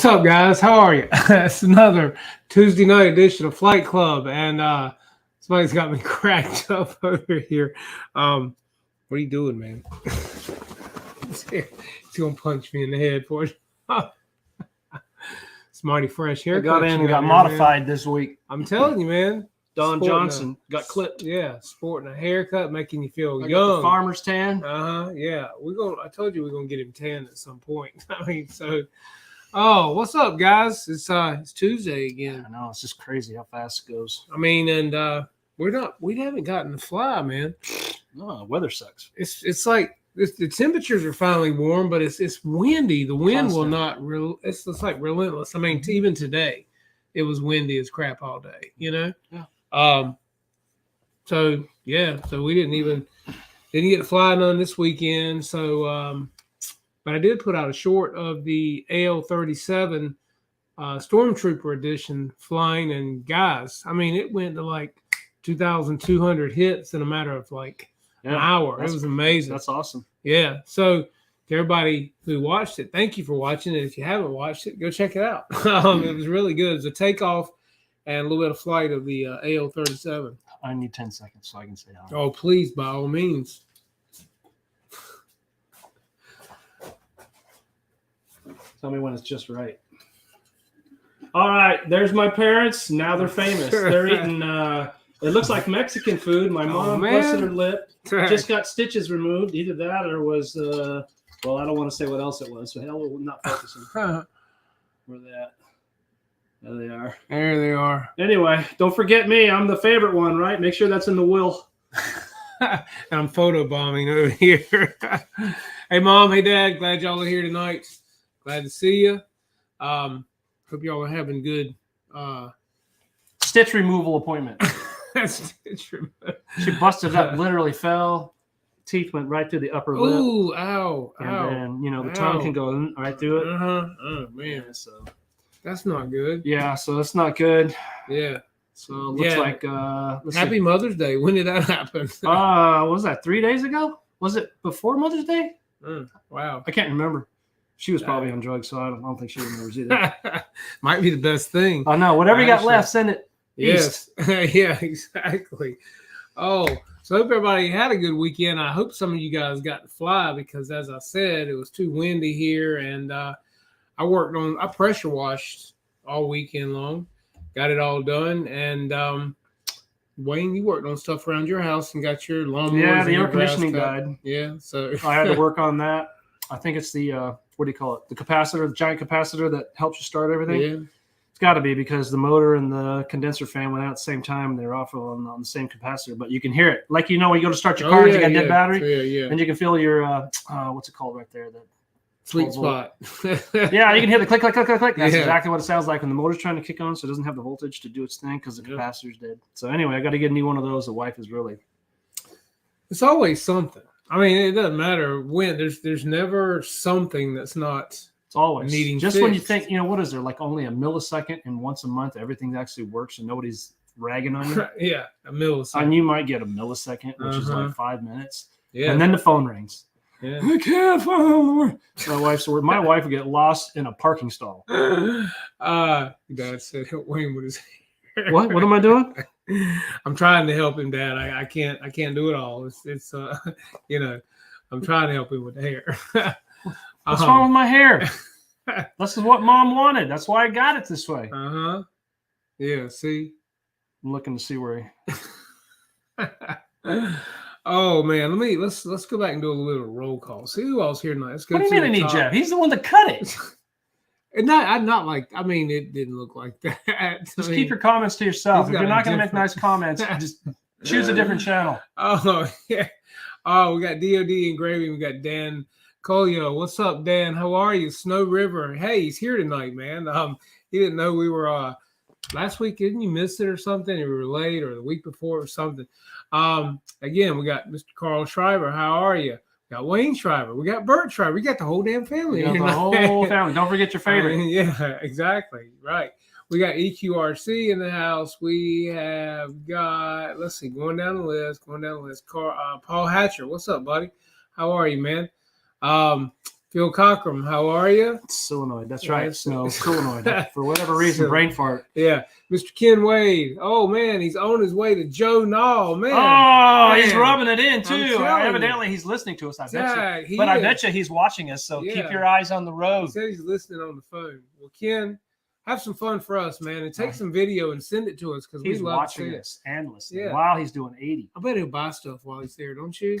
What's up, guys? How are you? It's another Tuesday night edition of Flight Club, and somebody's got me cracked up over here. What are you doing, man? He's gonna punch me in the head for it. It's mighty fresh haircut. I got in and got modified this week. I'm telling you, man. Don Johnson got clipped. Yeah, sporting a haircut, making you feel I young. got the farmer's tan. Yeah. I told you we're gonna get him tan at some point. I mean, so. Oh, what's up, guys? It's Tuesday again. I know, it's just crazy how fast it goes. I mean, and we haven't gotten to fly, man. No, the weather sucks. It's like the temperatures are finally warm, but it's windy. The wind will not it's like relentless. I mean, even today, it was windy as crap all day. You know. Yeah. So we didn't get to fly none this weekend. So but I did put out a short of the AL-37 Stormtrooper edition flying, and guys, I mean, it went to like 2,200 hits in a matter of like an hour. It was amazing. That's awesome. Yeah. So to everybody who watched it, thank you for watching it. If you haven't watched it, go check it out. It was really good. It was a takeoff and a little bit of flight of the AL-37. I need 10 seconds so I can say hi. Oh, please, by all means. Tell me when it's just right. All right, there's my parents. Now they're famous. They're eating, it looks like Mexican food. My mom busted her lip. Just got stitches removed. Either that or was, well, I don't want to say what else it was. So hell, we're not focusing. Where they at? There they are. There they are. Anyway, don't forget me. I'm the favorite one, right? Make sure that's in the will. And I'm photobombing over here. Hey, Mom. Hey, Dad. Glad y'all are here tonight. Glad to see you. Hope y'all are having good stitch removal appointment. Stitch removal. She busted up, literally fell. Teeth went right through the upper lip. Ooh, ow, and then, the tongue can go right through it. Oh, man. Yeah, so that's not good. Yeah, so that's not good. Yeah. So it looks like Happy Mother's Day. When did that happen? What was that, 3 days ago? Was it before Mother's Day? Wow. I can't remember. She was probably on drugs, so I don't think she remembers either. Might be the best thing. I know. Whatever you got left, send it east. Yes. Yeah, exactly. Oh, so I hope everybody had a good weekend. I hope some of you guys got to fly because, as I said, it was too windy here. And I pressure washed all weekend long. Got it all done. And Wayne, you worked on stuff around your house and got your lawnmowers. Yeah, the air conditioning died. Yeah, so I had to work on that. I think it's the what do you call it? The capacitor, the giant capacitor that helps you start everything. Yeah. It's got to be because the motor and the condenser fan went out at the same time and they're off on the same capacitor. But you can hear it, like when you go to start your car, you got dead battery, and you can feel your what's it called right there? The sweet spot. Yeah, you can hear the click, click, click, click, click. That's exactly what it sounds like when the motor's trying to kick on, so it doesn't have the voltage to do its thing because the capacitor's dead. So anyway, I got to get a new one of those. The wife is really. It's always something. I mean, it doesn't matter when. There's never something that's not. It's always needing just fixed. When you think, what is there, like only a millisecond, and once a month everything actually works and nobody's ragging on you. Yeah, a millisecond. And you might get a millisecond, which is like 5 minutes. Yeah, and then the phone rings. Yeah, I can't find my wife's word. My wife would get lost in a parking stall. Dad said Wayne with his hair. What am I doing? I'm trying to help him, Dad. I can't do it all. It's I'm trying to help him with the hair. What's wrong with my hair? This is what Mom wanted. That's why I got it this way. Yeah. See, I'm looking to see where he. Oh man, let's go back and do a little roll call. See who else here tonight. Let's go. What do you mean I need Jeff? He's the one that cut it. And not like, I mean, it didn't look like that. Just keep your comments to yourself. If you're not going to make nice comments, just choose a different channel. Oh, yeah. Oh, we got DOD Engraving. We got Dan Colio. What's up, Dan? How are you? Snow River. Hey, he's here tonight, man. He didn't know we were last week. Didn't you miss it or something? We were late, or the week before or something. Again, we got Mr. Carl Schreiber. How are you? We got Wayne Schreiber. We got Bert Schreiber. We got the whole damn family. The whole family. Don't forget your favorite. Yeah, exactly. Right. We got EQRC in the house. We have got, let's see, going down the list. Paul Hatcher. What's up, buddy? How are you, man? Phil Cockram, how are you? Solenoid. That's Yeah, right. it's- No, solenoid. For whatever reason, So- brain fart. Yeah, Mr. Ken Wade. Oh man, he's on his way to Joe Nall, man. Oh, he's Man. rubbing it in I'm too. telling Evidently, he's listening to us. I bet you. Dad, he But I is. bet you he's watching us. So Yeah. keep your eyes on the He road. said he's listening on the phone. Well, Ken, have some fun for us, man, and take some video and send it to us because we He's love to see watching it. us and listening Yeah. while he's doing 80. I bet he'll buy stuff while he's there, don't you?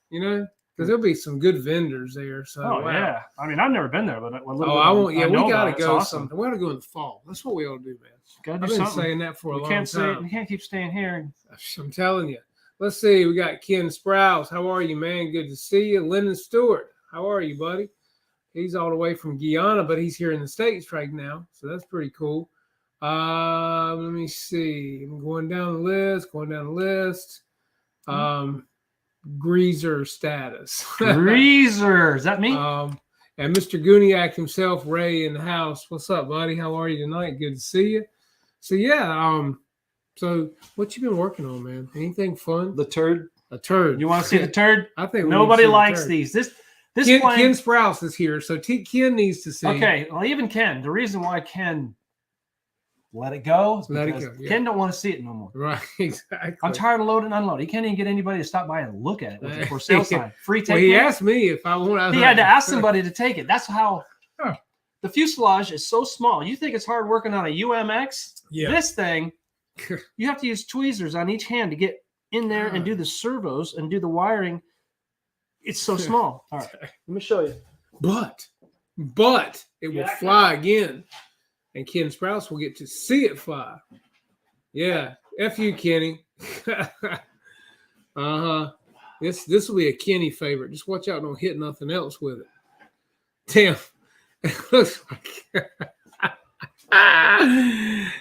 You know, because there'll be some good vendors there. So Oh wow. yeah. I mean, I've never been there, but a little Oh, bit I won't. Yeah, know we about gotta it. It's go. awesome. Something. We gotta go in the fall. That's what we ought to do, man. Gotta I've do been something. saying that for a We long can't say time. we can't keep staying here. I'm telling you. Let's see. We got Ken Sprouse. How are you, man? Good to see you. Lyndon Stewart. How are you, buddy? He's all the way from Guyana, but he's here in the States right now. So that's pretty cool. Let me see. I'm going down the list. Greaser status. Greaser. Is that me? And Mr. Guniak himself, Ray in the house. What's up, buddy? How are you tonight? Good to see you. So yeah, so what you been working on, man? Anything fun? The turd. A turd. You want to see the turd? I think we Nobody need to see the likes turd. these. This Ken plane. Sprouse is here, so Ken needs to see. Okay, well, even Ken. The reason why Ken let it go is Let it because go, yeah. Ken don't want to see it no more. Right, exactly. I'm tired of loading and unloading. He can't even get anybody to stop by and look at it with a for sale sign. Free Well, take. he asked me if I want. He had to ask somebody to take it. That's how. Huh. The fuselage is so small. You think it's hard working on a UMX? Yeah. This thing, you have to use tweezers on each hand to get in there and do the servos and do the wiring. It's so small. All right, let me show you. But it will Yeah. fly again, and Ken Sprouse will get to see it fly. Yeah, F you, Kenny. This will be a Kenny favorite. Just watch out, don't hit nothing else with it. Damn, it looks like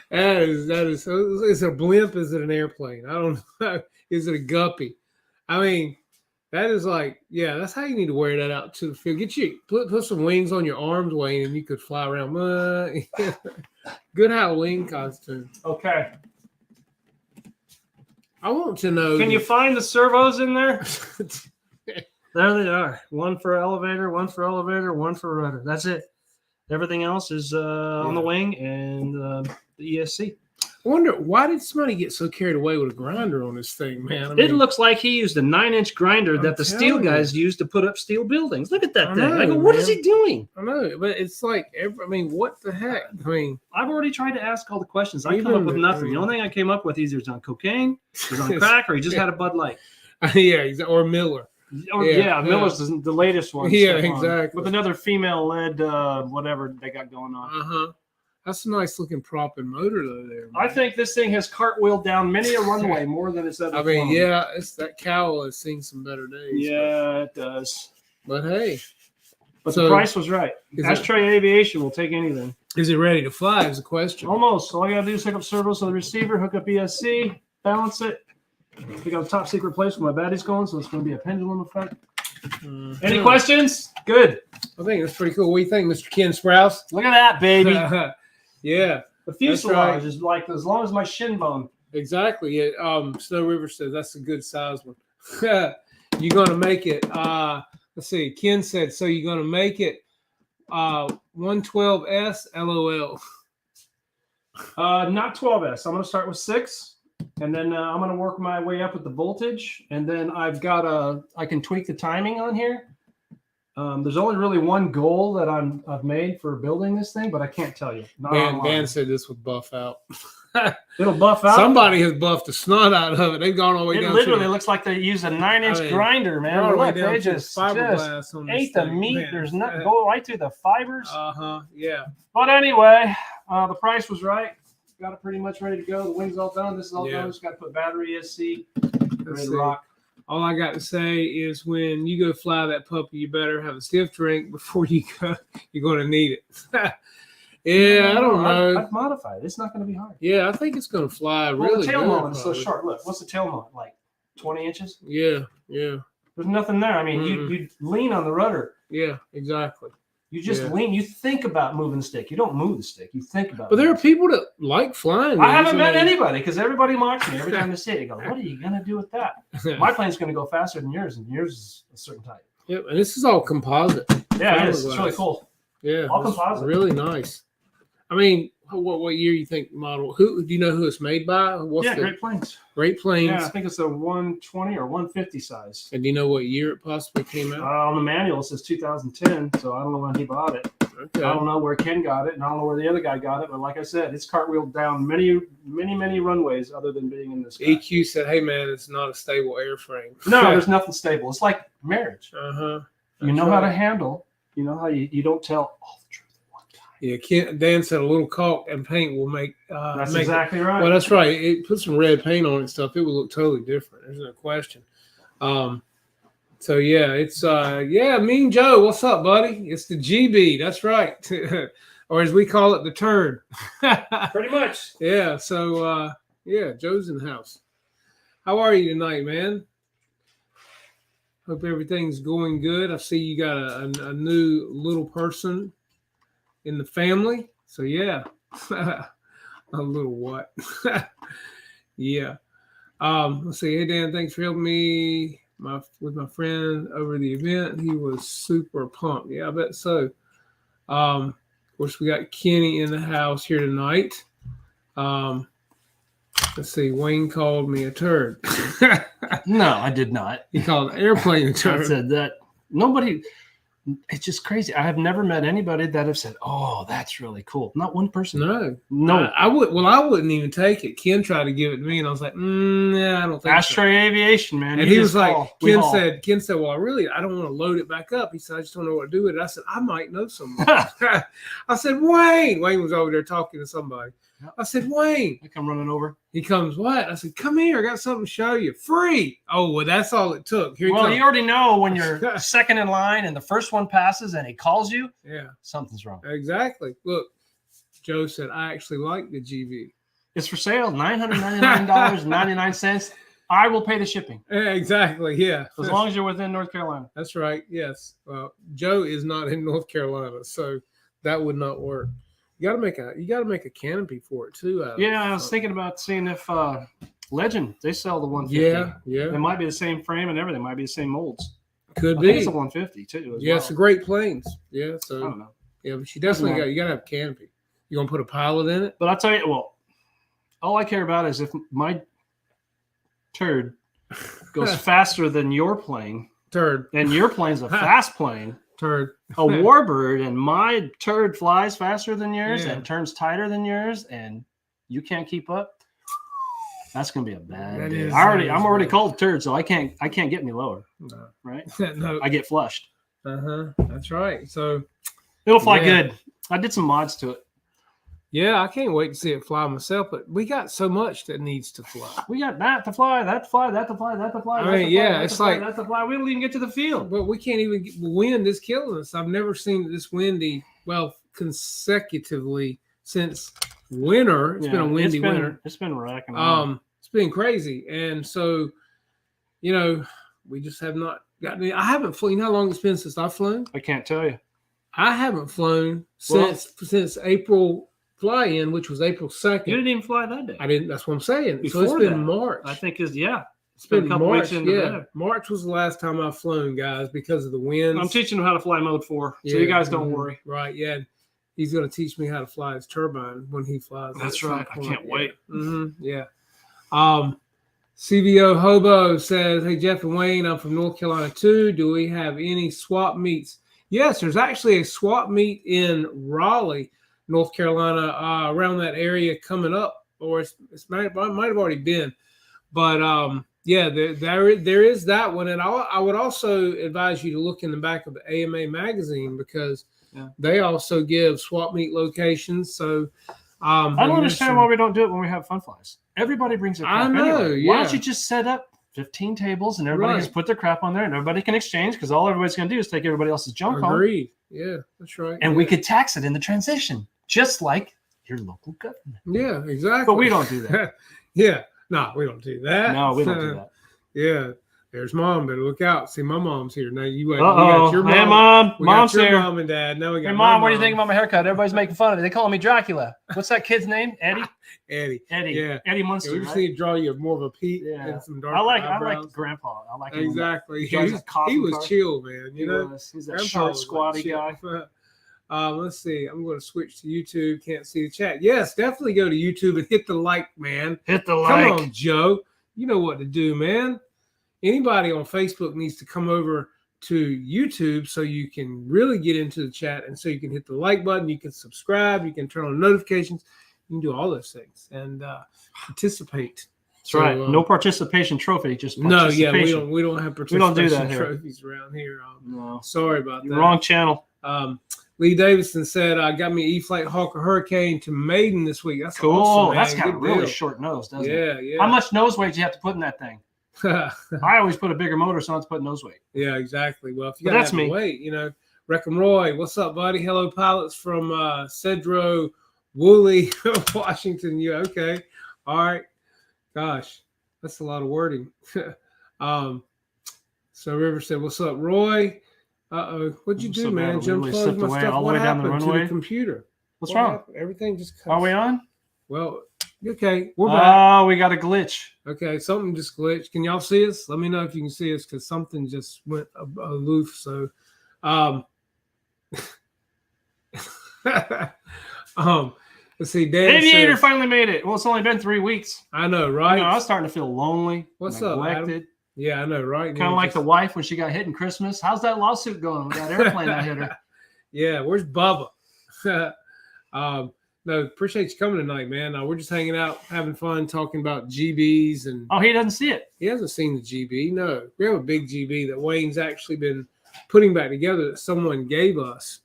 that is. Is it a blimp? Is it an airplane? I don't know. Is it a guppy? I mean. That is like, yeah, that's how you need to wear that out to the field. Get you put some wings on your arms, Wayne, and you could fly around. Good Halloween costume. Okay. I want to know. Can you find the servos in there? There they are. One for elevator, one for elevator, one for rudder. That's it. Everything else is on the wing and the ESC. I wonder why did somebody get so carried away with a grinder on this thing, man? I It mean, looks like he used a 9-inch grinder I'm that the steel telling you. guys use to put up steel buildings. Look at that I thing. I know, go, what is man. he doing? I know, but it's like, what the heck? I mean, I've already tried to ask all the questions. I Even come up with the- nothing. The only thing I came up with either is on cocaine, is on crack, or he just had a Bud Light. yeah, or Miller. Or, Yeah, Miller's the latest one. Yeah, Stefan, exactly. With another female-led whatever they got going on. That's a nice looking prop and motor though. There, I man. think this thing has cartwheeled down many a runway more than it's ever I mean, flown. yeah, it's that cowl has seen some better days. Yeah, it does. But hey, But So, the price was right. is it- Ashtray Aviation will take anything. is it ready to fly? Is the question. Almost. All I gotta do is hook up servos to the receiver, hook up ESC, balance it. We got a top secret place where my battery's going, so it's going to be a pendulum effect. Any questions? Good. I think that's pretty cool. What do you think, Mr. Ken Sprouse? Look at that, baby. Yeah, The fuselage right. is like as long as my shin bone. exactly. Yeah, Snow River says that's a good size one. You're gonna make it. Let's see. Ken said so. You're gonna make it 112S. LOL. Not 12S. I'm going to start with 6, and then I'm going to work my way up with the voltage, and then I can tweak the timing on here. There's only really one goal that I've made for building this thing, but I can't tell you. Not online. Dan said this would buff out. It'll buff out. Somebody has buffed the snot out of it. They've gone all the way It down. literally to looks like they use a 9-inch I mean, grinder, the, man. all the way Look, down they to the just fiberglass on this ate the thing, meat. man. There's nothing go right through the fibers. Yeah. But anyway, the price was right. Got it pretty much ready to go. The wing's all done. This is all Yeah. done. Just got to put battery ESC. Let's Ready see. to rock. All I got to say is when you go fly that puppy, you better have a stiff drink before you go. You're going to need it. Yeah, I don't know. I've modified it. It's not going to be hard. Yeah, I think it's going to fly Well, really the tail good, moment is so probably. short. Look, what's the tail moment? Like 20 inches? Yeah. There's nothing there. I mean, you lean on the rudder. Yeah, exactly. You just Yeah. lean. You think about moving the stick. You don't move the stick. You think about it. But there are people that like flying. I haven't these, met mean- anybody because everybody mocks me every time they see it. They go, what are you going to do with that? My plane's going to go faster than yours, and yours is a certain type. Yep, and this is all composite. Yeah, it is. It's really cool. Yeah, All it's composite. really nice. I mean, what year you think model? Who do you know who it's made by? What's the Great Plains. Great Plains? Yeah, I think it's a 120 or 150 size. And do you know what year it possibly came out? On the manual, it says 2010, so I don't know when he bought it. Okay. I don't know where Ken got it, and I don't know where the other guy got it. But like I said, it's cartwheeled down many runways other than being in this. EQ said, "Hey man, it's not a stable airframe." No, there's nothing stable. It's like marriage. Uh-huh. You know how to handle. You know how you don't tell all the truth at one time. Yeah, Dan said a little caulk and paint will make. That's make exactly right. Well, that's right. It put some red paint on it and stuff. It would look totally different. There's no question. So yeah, it's Mean Joe. What's up, buddy? It's the GB. That's right. Or as we call it, the turd. Pretty much. Yeah. So Joe's in the house. How are you tonight, man? Hope everything's going good. I see you got a new little person in the family. So yeah. A little what? Yeah. Let's see. Hey Dan, thanks for helping me with my friend over the event. He was super pumped. Yeah, I bet so. Of course, we got Kenny in the house here tonight. Let's see. Wayne called me a turd. No, I did not. He called an airplane a turd. I said that. Nobody. It's just crazy. I have never met anybody that have said, "Oh, that's really cool." Not one person. No. I wouldn't even take it. Ken tried to give it to me, and I was like, "Yeah, I don't think." Ashtray Aviation, man. And he was like, Ken said, "Well, I don't want to load it back up." He said, "I just don't know what to do with it." I said, "I might know someone." I said, Wayne was over there talking to somebody. I said, Wayne. I come running over. He comes, what? I said, come here. I got something to show you. Free. Oh, well, that's all it took. Here you already know when you're second in line and the first one passes and he calls you. Yeah. Something's wrong. Exactly. Look, Joe said, I actually like the GV. It's for sale. $999.99. I will pay the shipping. Exactly. Yeah. As long as you're within North Carolina. That's right. Yes. Well, Joe is not in North Carolina, so that would not work. You got to make a canopy for it too. I was thinking about seeing if Legend, they sell the 150. Yeah. It might be the same frame and everything. It might be the same molds. Could I be. think it's a 150 too. It's a Great Plains. Yeah. So I don't know. Yeah, but you definitely got to have a canopy. You gonna put a pilot in it? But I'll tell you, well, all I care about is if my turd goes faster than your plane. Turd. And your plane's a fast plane. Turd. A warbird, and my turd flies faster than yours and turns tighter than yours, and you can't keep up. That's gonna be a bad day. I'm already called turd, so I can't get any lower. No. Right? No. I get flushed. That's right. So it'll fly good. I did some mods to it. Yeah, I can't wait to see it fly myself, but we got so much that needs to fly. We got that to fly, that to fly, that to fly, that to fly. I mean, it's like that to fly. We don't even get to the field. But we can't even get, the wind is killing us. I've never seen this windy, consecutively since winter. It's been a windy winter. It's been racking. It's been crazy. And so, we just have not gotten I haven't flown. You know how long it's been since I've flown? I can't tell you. I haven't flown since April fly-in, which was April 2nd. You didn't even fly that day. I didn't. That's what I'm saying. Before so it's been March. I think it's been a couple March. weeks into that. March was the last time I've flown, guys, because of the winds. I'm teaching him how to fly mode 4, so you guys don't worry. Right? Yeah. He's going to teach me how to fly his turbine when he flies. That's right. I can't wait. Yeah. CVO Hobo says, "Hey Jeff and Wayne, I'm from North Carolina too. Do we have any swap meets?" Yes, there's actually a swap meet in Raleigh, North Carolina, around that area coming up, or it might have already been, but there is that one, and I would also advise you to look in the back of the AMA magazine because they also give swap meet locations. So I don't understand why we don't do it when we have fun flies. Everybody brings their crap. I know. Anyway. Why don't you just set up 15 tables and everybody just put their crap on there and everybody can exchange because all everybody's going to do is take everybody else's junk home. Agreed. Yeah, that's right. And we could tax it in the transition, just like your local government. Yeah, exactly. But we don't do that. No, we don't do that. No, we don't do that. Yeah. There's mom. Better look out. See, my mom's here. Now we Uh-oh. got your mom. Hey, Mom. We got Mom's your here. mom and dad. Now we got Hey, my Mom, what do you think about my haircut? Everybody's making fun of it. They call me Dracula. What's that kid's name? Eddie? Eddie. Eddie. Yeah. Eddie Yeah, Munster, we just right? need to draw you more of a peak Yeah. and some dark I like eyebrows. Grandpa. I like him. Exactly. He drives a coffin He was car. chill, man. You know, He's that Grandpa short, was squatty chill. guy. Let's see. I'm going to switch to YouTube. Can't see the chat. Yes, definitely go to YouTube and hit the like, man. Hit the Come like. on, Joe. You know what to do, man. Anybody on Facebook needs to come over to YouTube so you can really get into the chat, and so you can hit the like button, you can subscribe, you can turn on notifications, you can do all those things and participate. That's right. No participation trophy, just No, participation. yeah, we don't have We don't do participation that here. trophies around here. No. Sorry about that. Wrong channel. Lee Davidson said, "I got me E-Flight Hawker Hurricane to Maiden this week." That's Cool. awesome, man. That's got a Good really deal. short nose, doesn't it? Yeah, yeah. How much nose weight do you have to put in that thing? I always put a bigger motor, so I have to put nose weight. Yeah, exactly. Well, if you But got that's to me. wait, you know. Reckham Roy, what's up, buddy? Hello, pilots from Cedro Woolley, Washington. You okay? All right. Gosh, that's a lot of wording. So River said, "What's up, Roy? What'd you I'm do, so man? bad. Jump Really close slipped my away stuff. all the What way down the happened to runway. the computer? What's What wrong? happened? Everything just Are we on? Well, okay, we're back. Oh, we got a glitch. Okay, something just glitched. Can y'all see us? Let me know if you can see us because something just went aloof. So, let's see. Dan Aviator says, finally made it. Well, it's only been 3 weeks. I know, I right? I was starting to feel lonely. What's up, Adam? neglected. Yeah, I know, right? Kind of like the wife when she got hit in Christmas. How's that lawsuit going with that airplane that hit her? Yeah, where's Bubba? No, appreciate you coming tonight, man. We're just hanging out, having fun, talking about GBs, and Oh, he doesn't see it. he hasn't seen the GB. No, we have a big GB that Wayne's actually been putting back together that someone gave us,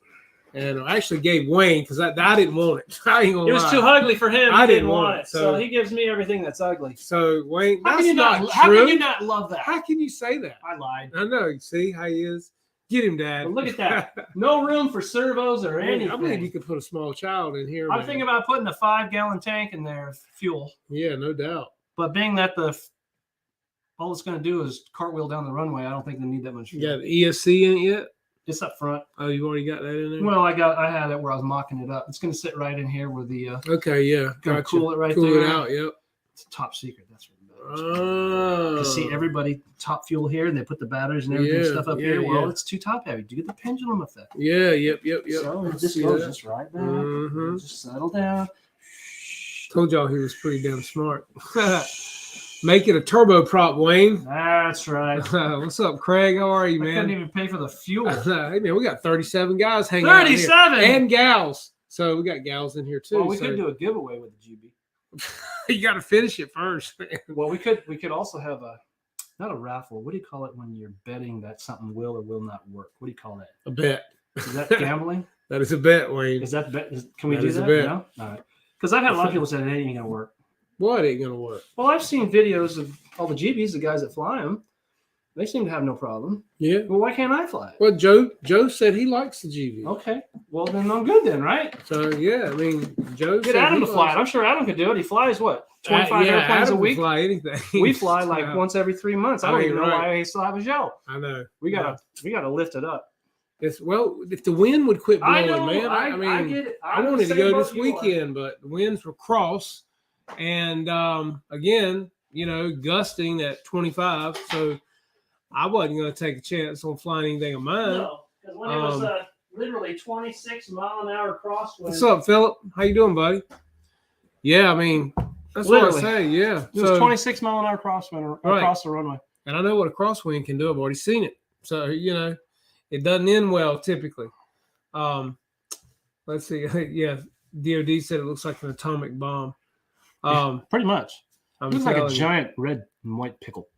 and I actually gave Wayne because I didn't want it. I ain't gonna It was lie. too ugly for him. I He didn't want it, So so- he gives me everything that's ugly. So Wayne, How that's can you not not? How true. can you not love that? How can you say that? I lied. I know. See how he is. Get him, Dad. But look at that. No room for servos or anything. I believe you could put a small child in here. I'm man. thinking about putting a 5-gallon tank in there of fuel. Yeah, no doubt. But being that all it's going to do is cartwheel down the runway, I don't think they need that much You fuel. got the ESC in it yet? It's up front. Oh, you already got that in there? Well, I had it where I was mocking it up. It's going to sit right in here where the Okay, yeah. gonna Gotcha. cool it right Cool there. it out, yep. It's top secret. That's what it matters. Oh. You see everybody top fuel here, and they put the batteries and everything Yeah, stuff up yeah, here. Well, yeah. it's too top heavy. Do you get the pendulum effect? Yeah, yep. So I it just see goes that. just right back. Mhm. Just settle down. Told y'all he was pretty damn smart. Make it a turboprop, Wayne. That's right. What's up, Craig? How are you, I couldn't man? even pay for the fuel. Hey, man, we got 37 guys hanging out here. 37. And gals. So we got gals in here too. Well, we so could do a giveaway with the GB. you got to finish it first. Well, we could also have not a raffle. What do you call it when you're betting that something will or will not work? What do you call that? A bet. Is that gambling? That is a bet, Wayne. Is that bet? Can we That do is a that? bet. No? All right. Because I've had a lot of people say it ain't gonna work. What ain't gonna work? Well, I've seen videos of all the GBs, the guys that fly them. They seem to have no problem. Yeah. Well, why can't I fly it? Well, Joe said he likes the GV. Okay. Well, then I'm good then, right? So yeah, I mean, Joe Get said Adam he to fly it. likes I'm sure Adam could do it. He flies what? 25 yeah, airplanes Adam a can week? Fly anything. We fly like So, once every 3 months. I I don't mean, even know right. why he still have a show. I know. We gotta lift it up. It's well, if the wind would quit blowing, I know, man. I mean, I get it. I wanted to go this weekend, but the winds were cross, and again, you know, gusting at 25. So I wasn't going to take a chance on flying anything of mine. No, because when it was literally 26-mile-an-hour crosswind. What's up, Philip? How you doing, buddy? Yeah, I mean, that's Literally. what I say. Yeah, It was 26-mile-an-hour crosswind Right. across the runway. and I know what a crosswind can do. I've already seen it. So you know, it doesn't end well typically. Let's see. Yeah, DoD said it looks like an atomic bomb. Pretty much. I'm It looks like a telling you. giant red and white pickle.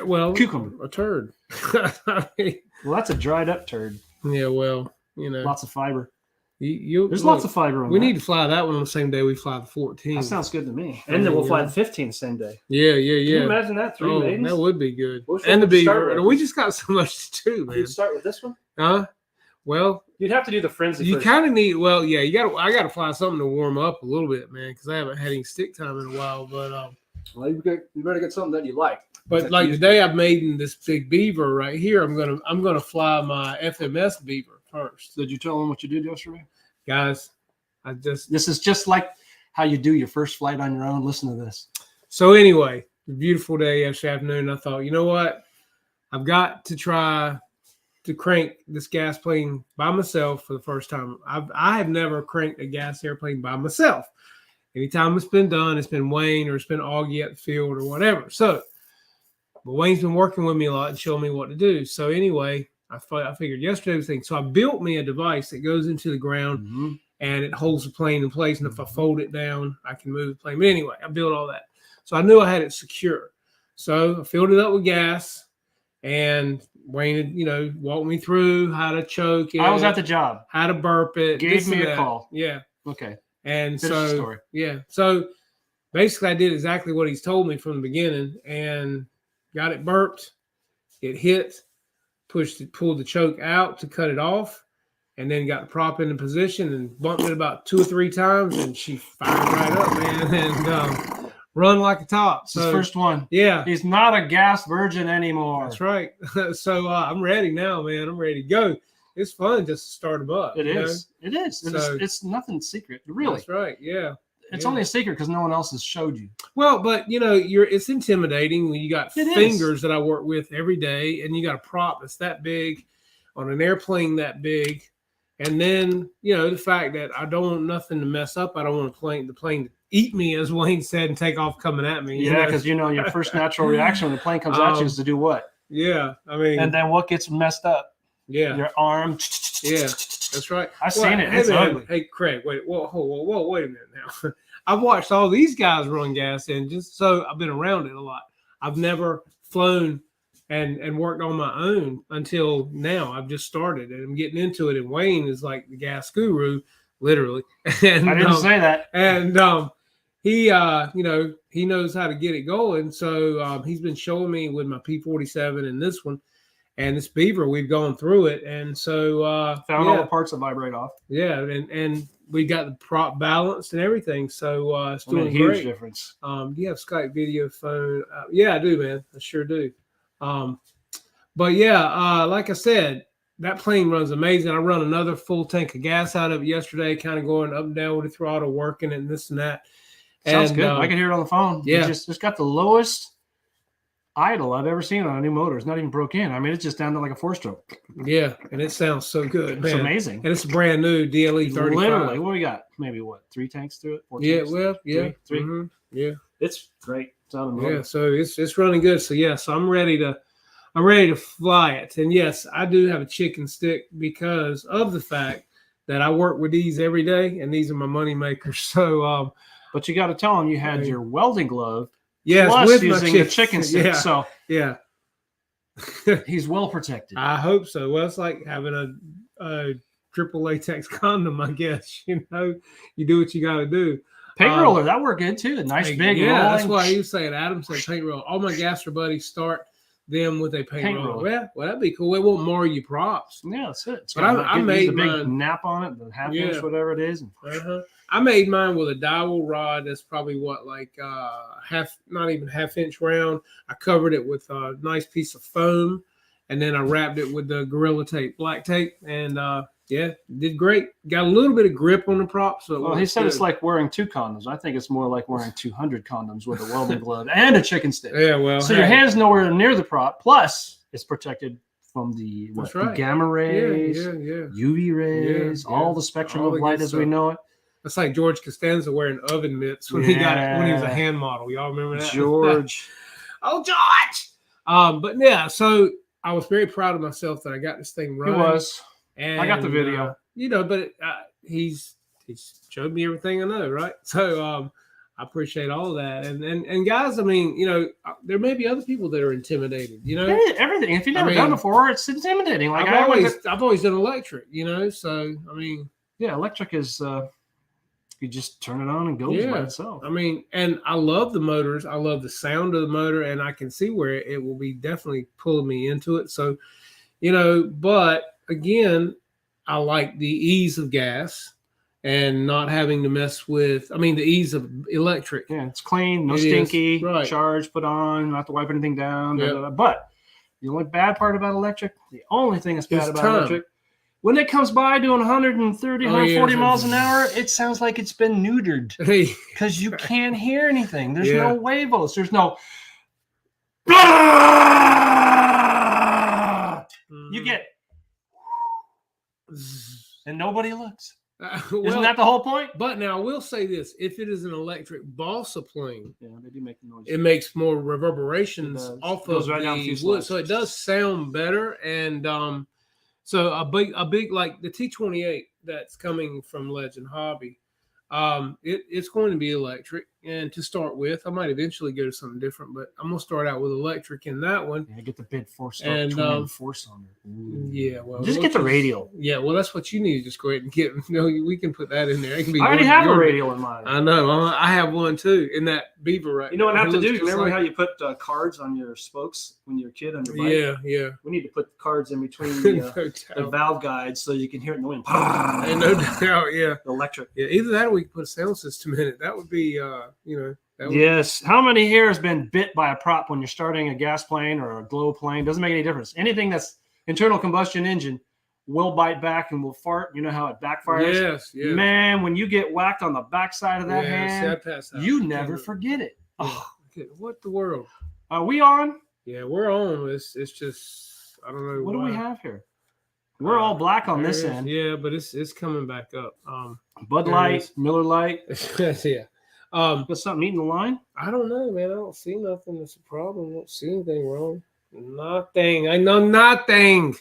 Well, Cucumber. a turd. I mean, Well, that's a dried up turd. yeah, well, you know, Lots of fiber. you There's look, lots of fiber on We that. need to fly that one on the same day we fly the 14. That sounds good to me. And then we'll fly the 15 same day. Yeah. Can you imagine that? 3 Oh, maidens? that would be good. Which one And the would you start beaver. with? We just got so much to do, man. You'd start with this one? Huh? Well, You'd have to do the frenzy you first. kind of need. Well, yeah, I got to fly something to warm up a little bit, man, because I haven't had any stick time in a while. But Well, you better get something that you like. But like today, I've made this big beaver right here. I'm gonna fly my FMS beaver first. Did you tell them what you did yesterday, guys? This is just like how you do your first flight on your own. Listen to this. So anyway, a beautiful day yesterday afternoon. I thought, you know what? I've got to try to crank this gas plane by myself for the first time. I have never cranked a gas airplane by myself. Anytime it's been done, it's been Wayne or it's been Augie at the field or whatever. So, but Wayne's been working with me a lot and showing me what to do. So anyway, I figured yesterday was the thing. So I built me a device that goes into the ground and it holds the plane in place. And if I fold it down, I can move the plane. But anyway, I built all that. So I knew I had it secure. So I filled it up with gas and Wayne had, walked me through how to choke it. I was at the job. How to burp it. Gave me a call. Yeah. Okay. And Finish the story. Yeah. So basically I did exactly what he's told me from the beginning and got it burped. It hit, pulled the choke out to cut it off, and then got the prop into position and bumped it about 2 or 3 times, and she fired right up, man, and run like a top. So his first one. Yeah. He's not a gas virgin anymore. That's right. So I'm ready now, man. I'm ready to go. It's fun just to start them up. It is. It is. So, it's nothing secret, really. That's right. Yeah. It's only a secret because no one else has showed you. Well, but it's intimidating when you got fingers that I work with every day, and you got a prop that's that big on an airplane that big, and then the fact that I don't want nothing to mess up. I don't want the plane to eat me, as Wayne said, and take off coming at me. Yeah, because your first natural reaction when the plane comes at you is to do what? Yeah, I mean, and then what gets messed up? Yeah, your arm. Yeah. That's right. I've seen it. It's ugly. Hey, Craig, wait a minute now. I've watched all these guys run gas engines, so I've been around it a lot. I've never flown and worked on my own until now. I've just started and I'm getting into it. And Wayne is like the gas guru, literally. And I didn't say that. And he knows how to get it going. So he's been showing me with my P47 and this one. And this beaver, we've gone through it, and so found all the parts that vibrate off. Yeah, and we got the prop balanced and everything, so it's doing a huge great. Difference. Do you have Skype video phone? Yeah, I do, man. I sure do. But yeah, like I said, that plane runs amazing. I run another full tank of gas out of it yesterday, kind of going up and down with the throttle, working and this and that. Sounds good. I can hear it on the phone. Yeah, it's got the lowest idle I've ever seen on a new motor. It's not even broke in. I mean, it's just down to like a 4-stroke. Yeah, and it sounds so good, man. It's amazing. And it's a brand new DLE 35. Literally, what we got? Maybe 3 tanks through it? 4 yeah, tanks? well, yeah. 3. Mm-hmm. Yeah. It's great. It's on the yeah, so it's running good. So yes, I'm ready to fly it. And yes, I do have a chicken stick because of the fact that I work with these every day, and these are my money makers. So but you got to tell them you had your welding glove. Yes, plus with using the chicken stick. Yeah. So yeah, he's well protected. I hope so. Well, it's like having a triple latex condom, I guess. You do what you got to do. Paint roller, that worked good too. A nice big yeah, rolling. That's why he was saying. Adam said paint roller. All my gasser buddies start them with a paint roller. Well, that'd be cool. It won't mar you props. Yeah, that's it. But I made a big mine, nap on it, the half-inch, whatever it is. I made mine with a dowel rod that's probably not even half-inch round. I covered it with a nice piece of foam, and then I wrapped it with the Gorilla Tape, black tape, and did great. Got a little bit of grip on the prop. So he said it's like wearing 2 condoms. I think it's more like wearing 200 condoms with a welding glove and a chicken stick. Yeah, well, so your hand's nowhere near the prop. Plus, it's protected from the gamma rays, UV rays, all the spectrum of light as we know it. That's like George Costanza wearing oven mitts when he was a hand model. Y'all remember that? George. Oh, George. But yeah, so I was very proud of myself that I got this thing running. He was. And, I got the video. But he's showed me everything I know, right? So I appreciate all of that. And guys, I mean, there may be other people that are intimidated, Everything. If you've never done before, it's intimidating. Like I've always done electric, so I mean, yeah, electric is you just turn it on and goes by itself. I mean, and I love the motors. I love the sound of the motor, and I can see where it will be definitely pulling me into it. So, but again, I like the ease of gas. and not having to mess with. I mean, the ease of electric. Yeah, it's clean, no It is, stinky, right. charge, put on, not to wipe anything down. Yep. But the only bad part about electric, the only thing that's bad It's about time. electric, when it comes by doing 130, 140 miles an hour, it sounds like it's been neutered Hey, because you can't hear anything. There's Yeah. no waveos. There's no. You get, and nobody looks. well, Isn't that the whole point? But now I will say this: if it is an electric balsa plane, Yeah, they do make the noise. it makes more reverberations It does. off Goes of right down the the fuselage. wood, so it does sound better. And so a big like the T-28 that's coming from Legend Hobby, it's going to be electric. And to start with, I might eventually go to something different, but I'm gonna start out with electric in that one. Yeah, get the bid force And, twin force on it. Ooh. Yeah, well, Just get the radial. Yeah, well, that's what you need to just go ahead and get. No, we can put that in there. It can be. I already have a radial in mine. I know. I have one too in that beaver right. You know what I have It to looks do? just Remember like- how you put cards on your spokes when you're a kid on your bike? Yeah. We need to put cards in between the, No the doubt. valve guides so you can hear it in the wind. And no doubt, yeah. Electric. Yeah, either that or we can put a sound system in it. That would be, that would, Yes. How many here has been bit by a prop when you're starting a gas plane or a glow plane? Doesn't make any difference. Anything that's internal combustion engine will bite back and will fart. You know how it backfires? Yes, yeah. Man, when you get whacked on the backside of that Yeah, hand, see, I passed out. you never Yeah. forget it. Yeah. Oh, Okay, what the world? are we on? Yeah, we're on. It's just, I don't know. What do why. we have here? We're all black on this There is- end. Yeah, but it's coming back up. Bud there Light, is. Miller Light. Yeah. Got something eating the line? I don't know, man. I don't see nothing that's a problem. I don't see anything wrong. Nothing. I know nothing.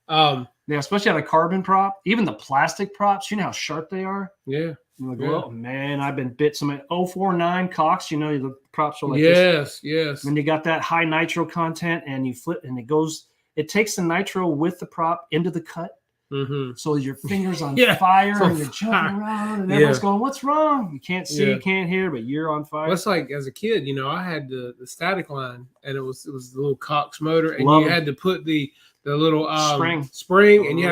Yeah, especially on a carbon prop. Even the plastic props, you know how sharp they are? Yeah. You know, oh, man, I've been bit so many 049 Cox, you know, the props are like this. Yes. When you got that high nitro content and you flip and it takes the nitro with the prop into the cut. Mm-hmm. So your fingers on Yeah, fire it's on and you're jumping fire. around and Yeah. everyone's going, what's wrong? You can't see, Yeah. you can't hear, but you're on fire. Well, it's like as a kid, I had the static line, and it was the little Cox motor, and Love you it. had to put the little Spring. and you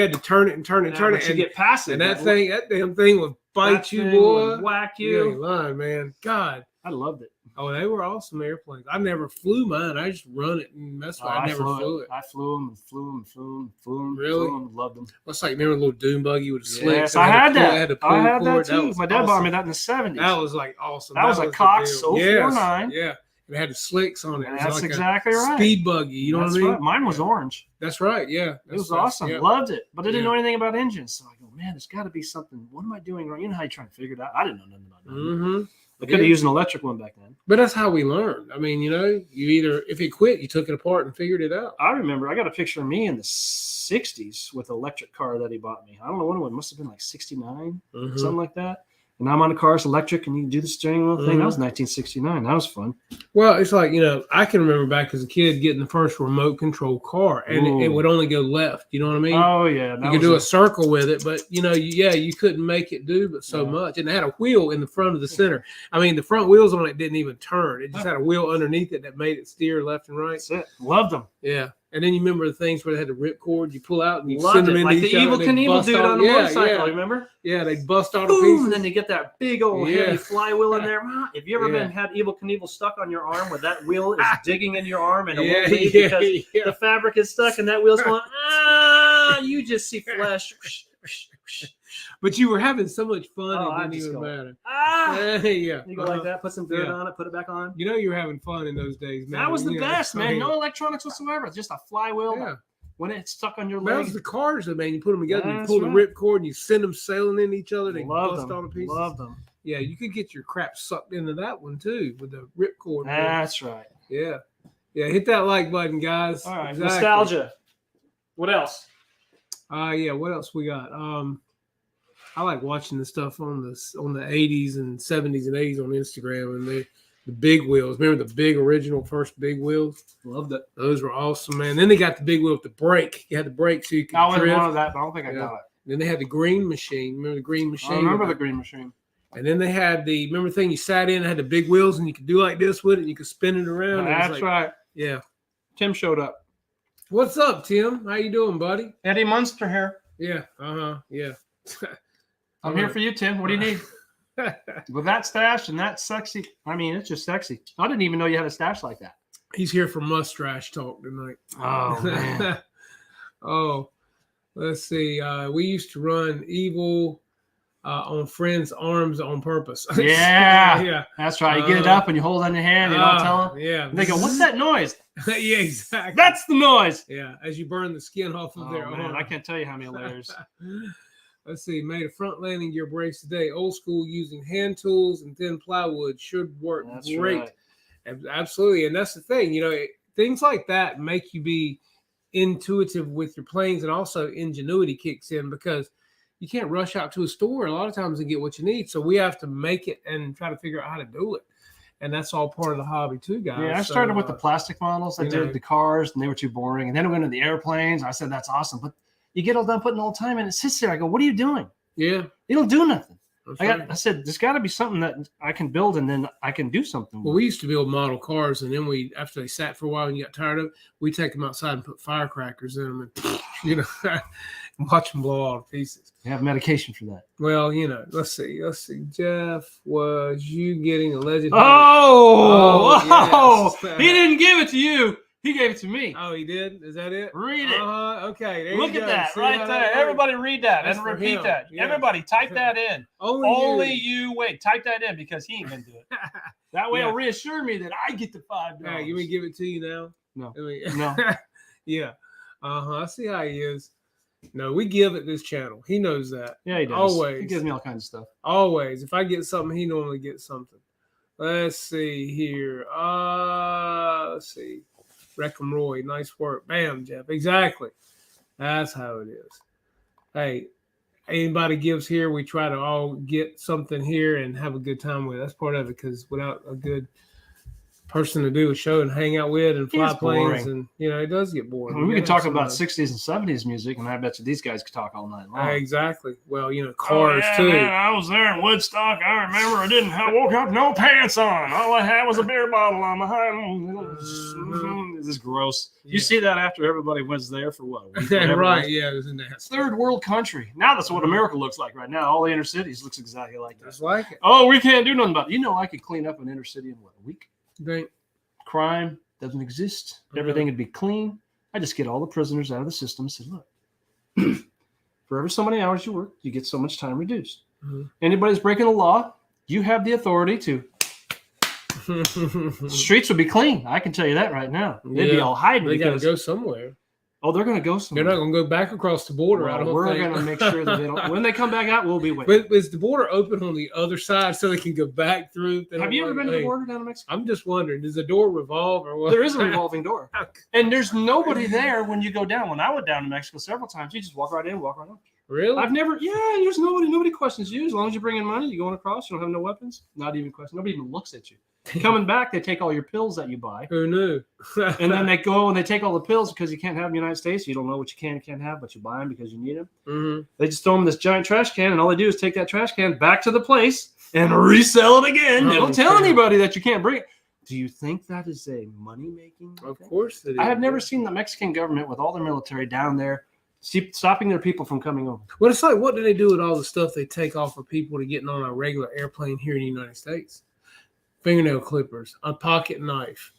had to turn it and turn it and turn it, You and, get past it. and that damn thing would bite you, boy. Whack You ain't you. lying, man. God. I loved it. Oh, they were awesome airplanes. I never flew mine. I just run it and mess with it. I never flew it. I flew them and flew them. Really? Flew 'em, loved them. It's like remember the little dune buggy with the slicks. Yes, and I had the pull- that. had the I had pull that cord. too. was My dad bought awesome. me that in the 70s. That was like awesome. That was a the Cox deal. 049. Yeah. And it had the slicks on it. It was That's like exactly a right. speed buggy. You know That's what I mean? right. Mine was orange. That's right. Yeah. It was That's- awesome. yeah. Loved it. But I didn't Yeah. know anything about engines. So I go, man, there's got to be something. What am I doing wrong? You know how you try and figure it out? I didn't know nothing about that. Mm-hmm. I could have used an electric one back then. But that's how we learned. I mean, you either, if it quit, you took it apart and figured it out. I remember I got a picture of me in the 60s with an electric car that he bought me. I don't know when it was. It must have been like 69, Mhm. something like that. And I'm on the car, it's electric, and you can do the steering wheel thing. Mhm. That was 1969. That was fun. Well, it's like, I can remember back as a kid getting the first remote control car, and it Ooh. would only go left. You know what I mean? Oh, yeah. you could do a circle with it, but you couldn't make it do but so Yeah. much. And it had a wheel in the front of the center. I mean, the front wheels on it didn't even turn. It just had a wheel underneath it that made it steer left and right. That's it. Loved them. Yeah. And then you remember the things where they had the rip cord, you pull out and you Loved send them it. into Like the each other, Evil they Knievel bust dude all- on the yeah, motorcycle, yeah. remember? Yeah, they bust all the Boom! pieces. And then you get that big old Yeah. heavy flywheel in there. If you ever Yeah. had Evil Knievel stuck on your arm where that wheel is digging in your arm and it Yeah, won't leave yeah, because yeah. the fabric is stuck and that wheel's going, you just see flesh. But you were having so much fun, Oh, it I didn't just even go, matter. Yeah. You go like that, put some dirt Yeah. on it, put it back on. You were having fun in those days, man. That was the You know, best, I man. mean, No electronics whatsoever. It's just a flywheel. Yeah. When it's stuck on your That leg. was the cars, though, man. You put them together, you That's pull the right. rip cord, and you send them sailing into each other. They Love bust all the them. pieces. Love them. Yeah, you could get your crap sucked into that one too with the rip cord. That's right. Yeah. Hit that like button, guys. All right. Exactly. Nostalgia. What else? Yeah. What else we got? I like watching the stuff on the 80s and 70s and 80s on Instagram, and the big wheels. Remember the big original first big wheels? Loved it. Those were awesome, man. Then they got the big wheel with the brake. You had the brake so you could I was drift. one of that, but I don't think I Yeah. got it. Then they had the green machine. Remember the green machine? I remember the green machine. And then they had remember the thing you sat in and had the big wheels and you could do like this with it and you could spin it around. It was That's like- right. Yeah. Tim showed up. What's up, Tim? How you doing, buddy? Eddie Munster here. Yeah. Yeah. I'm here for you, Tim. What do you need? With that stash and that sexy, I mean, it's just sexy. I didn't even know you had a stash like that. He's here for mustache talk tonight. Oh, man. Oh, let's see. We used to run Evil on friends' arms on purpose. Yeah. Yeah. That's right. You get it up and you hold it on your hand. You don't tell them. Yeah. They go, what's that noise? Yeah, exactly. That's the noise. Yeah, as you burn the skin off of their Man, arm. I can't tell you how many layers. Let's see. Made a front landing gear brakes today. Old school using hand tools and thin plywood should work That's great. right. Absolutely. And that's the thing, things like that make you be intuitive with your planes, and also ingenuity kicks in because you can't rush out to a store a lot of times and get what you need. So we have to make it and try to figure out how to do it. And that's all part of the hobby too, guys. Yeah, I started with the plastic models. I did the cars and they were too boring. And then I went into the airplanes. I said, that's awesome. But you get all done putting all the time in, it sits there. I go, what are you doing? Yeah. You don't do nothing. Right. I said, there's got to be something that I can build and then I can do something. Well, we used to build model cars, and then after they sat for a while and you got tired of it, we take them outside and put firecrackers in them and, and watch them blow all to pieces. You have medication for that. Well, let's see. Jeff, was you getting alleged? Oh, yes. He didn't give it to you. He gave it to me. Oh, he did? Is that it? Read it. Okay. There Look you at go. that See right there. Everybody read that That's and for repeat him. that. Yeah. Everybody type that in. Only you. Wait, type that in because he ain't going to do it. That way Yeah. it'll reassure me that I get the $5. Hey, you mean give it to you now? No. No. Yeah. I see how he is. No, we give at this channel. He knows that. Yeah, he does. Always. He gives me all kinds of stuff. Always. If I get something, he normally gets something. Let's see here. Let's see. Wreckham Roy, nice work. Bam, Jeff. Exactly. That's how it is. Hey, anybody gives here, we try to all get something here and have a good time with it. That's part of it, because without a good person to do a show and hang out with and fly planes, and it does get boring. We can talk about 60s and 70s music, and I bet you these guys could talk all night long. Exactly. Well, cars too. Man, I was there in Woodstock. I remember I woke up no pants on. All I had was a beer bottle on my hand. This is gross. Yeah. You see that after everybody was there for what? A week, Right. Yeah, it was nasty. Third world country. Now that's what America looks like right now. All the inner cities looks exactly like that. Just like it. Oh, we can't do nothing about it. I could clean up an inner city in what, a week? Think. Crime doesn't exist. Everything would be clean. I just get all the prisoners out of the system and say, look, for every so many hours you work, you get so much time reduced. Mm-hmm. Anybody's breaking the law, you have the authority to. The streets would be clean. I can tell you that right now. They'd be all hiding. They got to go somewhere. Oh, they're going to go somewhere. They're not going to go back across the border. Well, I don't we're think. going to make sure that they don't. When they come back out, we'll be waiting. But is the border open on the other side so they can go back through? Have you ever been to the border down in Mexico? I'm just wondering, does the door revolve or what? There is a revolving door. And there's nobody there when you go down. When I went down to Mexico several times, you just walk right in, walk right out. Really? There's nobody questions you. As long as you bring in money, you're going across, you don't have no weapons. Not even question. Nobody even looks at you. Coming back, they take all your pills that you buy. Who knew? And then they go and they take all the pills because you can't have them in the United States. You don't know what you can and can't have, but you buy them because you need them. Mm-hmm. They just throw them in this giant trash can, and all they do is take that trash can back to the place and resell it again. They don't tell anybody that you can't bring it. Do you think that is a money-making? Of course it is. I have never seen the Mexican government with all their military down there stopping their people from coming over. Well, it's like, what do they do with all the stuff they take off of people to getting on a regular airplane here in the United States? Fingernail clippers, a pocket knife,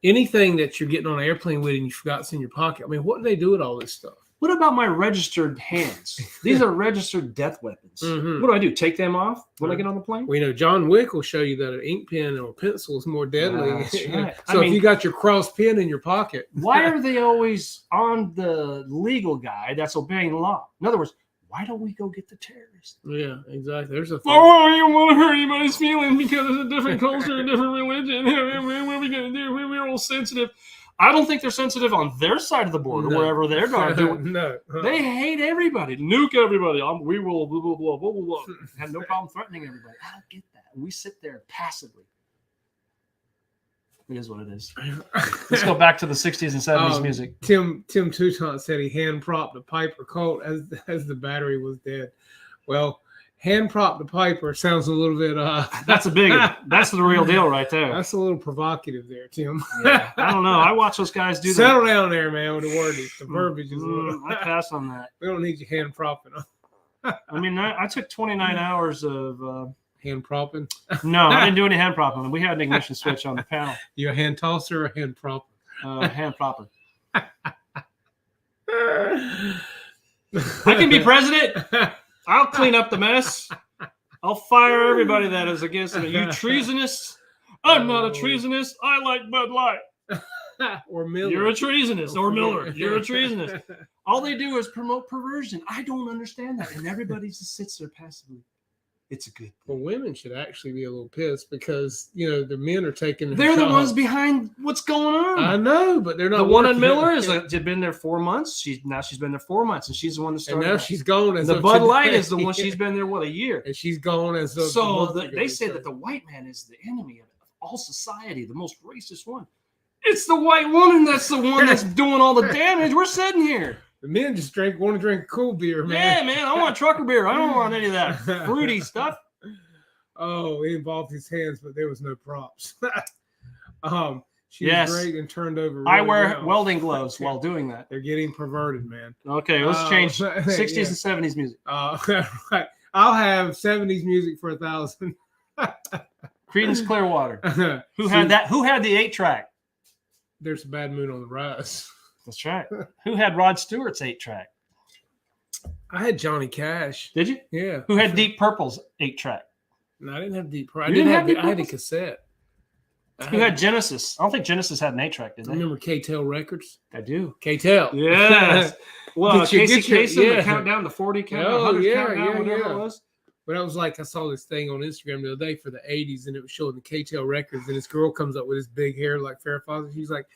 anything that you're getting on an airplane with and you forgot it's in your pocket. I mean, what do they do with all this stuff? What about my registered hands? These are registered death weapons. Mm-hmm. What do? Take them off when I get on the plane? Well, John Wick will show you that an ink pen or a pencil is more deadly. That's right. So if you got your cross pen in your pocket. Why are they always on the legal guy that's obeying the law? In other words, why don't we go get the terrorists? Yeah, exactly. There's a Oh, you don't want to hurt anybody's feelings because it's a different culture, a different religion. What are we going to do? We're all sensitive. I don't think they're sensitive on their side of the border, wherever they're doing. No. They hate everybody. Nuke everybody. We will blah, blah, blah, blah, blah, blah. Have no problem threatening everybody. I don't get that. We sit there passively. It is what it is. Let's go back to the 60s and 70s music. Tim Toutant said he hand-propped a Piper Colt as the battery was dead. Well, hand-propped a Piper sounds a little bit... That's a big one. That's the real deal right there. That's a little provocative there, Tim. Yeah, I don't know. I watch those guys do that. Settle down there, man, with the wordage. The verbiage is a little... I pass on that. We don't need you hand-propping them. I mean, I took 29 hours of. Hand propping. No, I didn't do any hand propping. We had an ignition switch on the panel. You a hand tosser or a hand propper? Hand propper. I can be president. I'll clean up the mess. I'll fire everybody that is against it. You treasonous? I'm not a treasonous. I like Bud Light. Or Miller. You're a treasonous. Or Miller. You're a treasonous. All they do is promote perversion. I don't understand that. And everybody just sits there passively. It's a good thing. Well, women should actually be a little pissed because, you know, the men are taking They're the ones behind what's going on. I know, but they're not. The one in Miller has been there 4 months. She's been there 4 months, and she's the one that started. And now she's gone. As the Bud Light is the one. She's been there a year, and she's gone as of so they say that the white man is the enemy of all society, the most racist one. It's the white woman that's the one that's doing all the damage. We're sitting here. The men just want to drink cool beer, man. Yeah, man. I want trucker beer. I don't want any of that fruity stuff. Oh, he involved his hands, but there was no props. She yes. was great and turned over. Really I wear welding gloves while doing that. They're getting perverted, man. Okay, let's change 60s and 70s music. Right. I'll have 70s music for 1,000. Creedence Clearwater. Who had that? Who had the 8-track? There's a Bad Moon on the Rise. That's right. Who had Rod Stewart's 8-track? I had Johnny Cash. Did you? Yeah. Who had Deep Purple's 8-track? No, I didn't have Deep Purple. I had a cassette. Who had Genesis? I don't think Genesis had an 8-track, did they? Remember K-Tel Records? I do. K-Tel. Yes. Well, Casey Kasem, the countdown, the 40 countdown, oh, 100 yeah, countdown, whatever it was. But I was like, I saw this thing on Instagram the other day for the 80s, and it was showing the K-Tel Records, and this girl comes up with this big hair like Farrah Fawcett. She's like,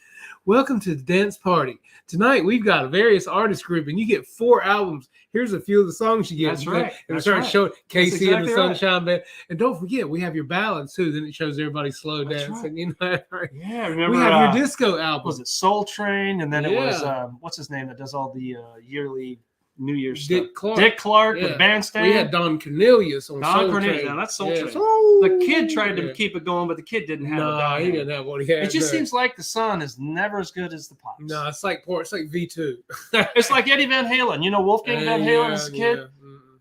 welcome to the dance party. Tonight, we've got a various artist group, and you get 4 albums. Here's a few of the songs you get. That's right. And it starts showing Casey exactly and the Sunshine Band. And don't forget, we have your ballads, too. Then it shows everybody slow dancing. Right. You know, yeah, remember. We have your disco album. Was it Soul Train? And then it was, what's his name that does all the yearly New Year's Dick stuff? Clark. Dick Clark with Bandstand. We had Don Cornelius on Don Soul Cornelius. Train. Now that's Soul Train. Soul. The kid tried to keep it going, but the kid didn't have it. No, he didn't have what he had. It just seems like the Sun is never as good as the Pops. No, it's like V2. It's like Eddie Van Halen. You know Wolfgang Van Halen as a kid? Yeah.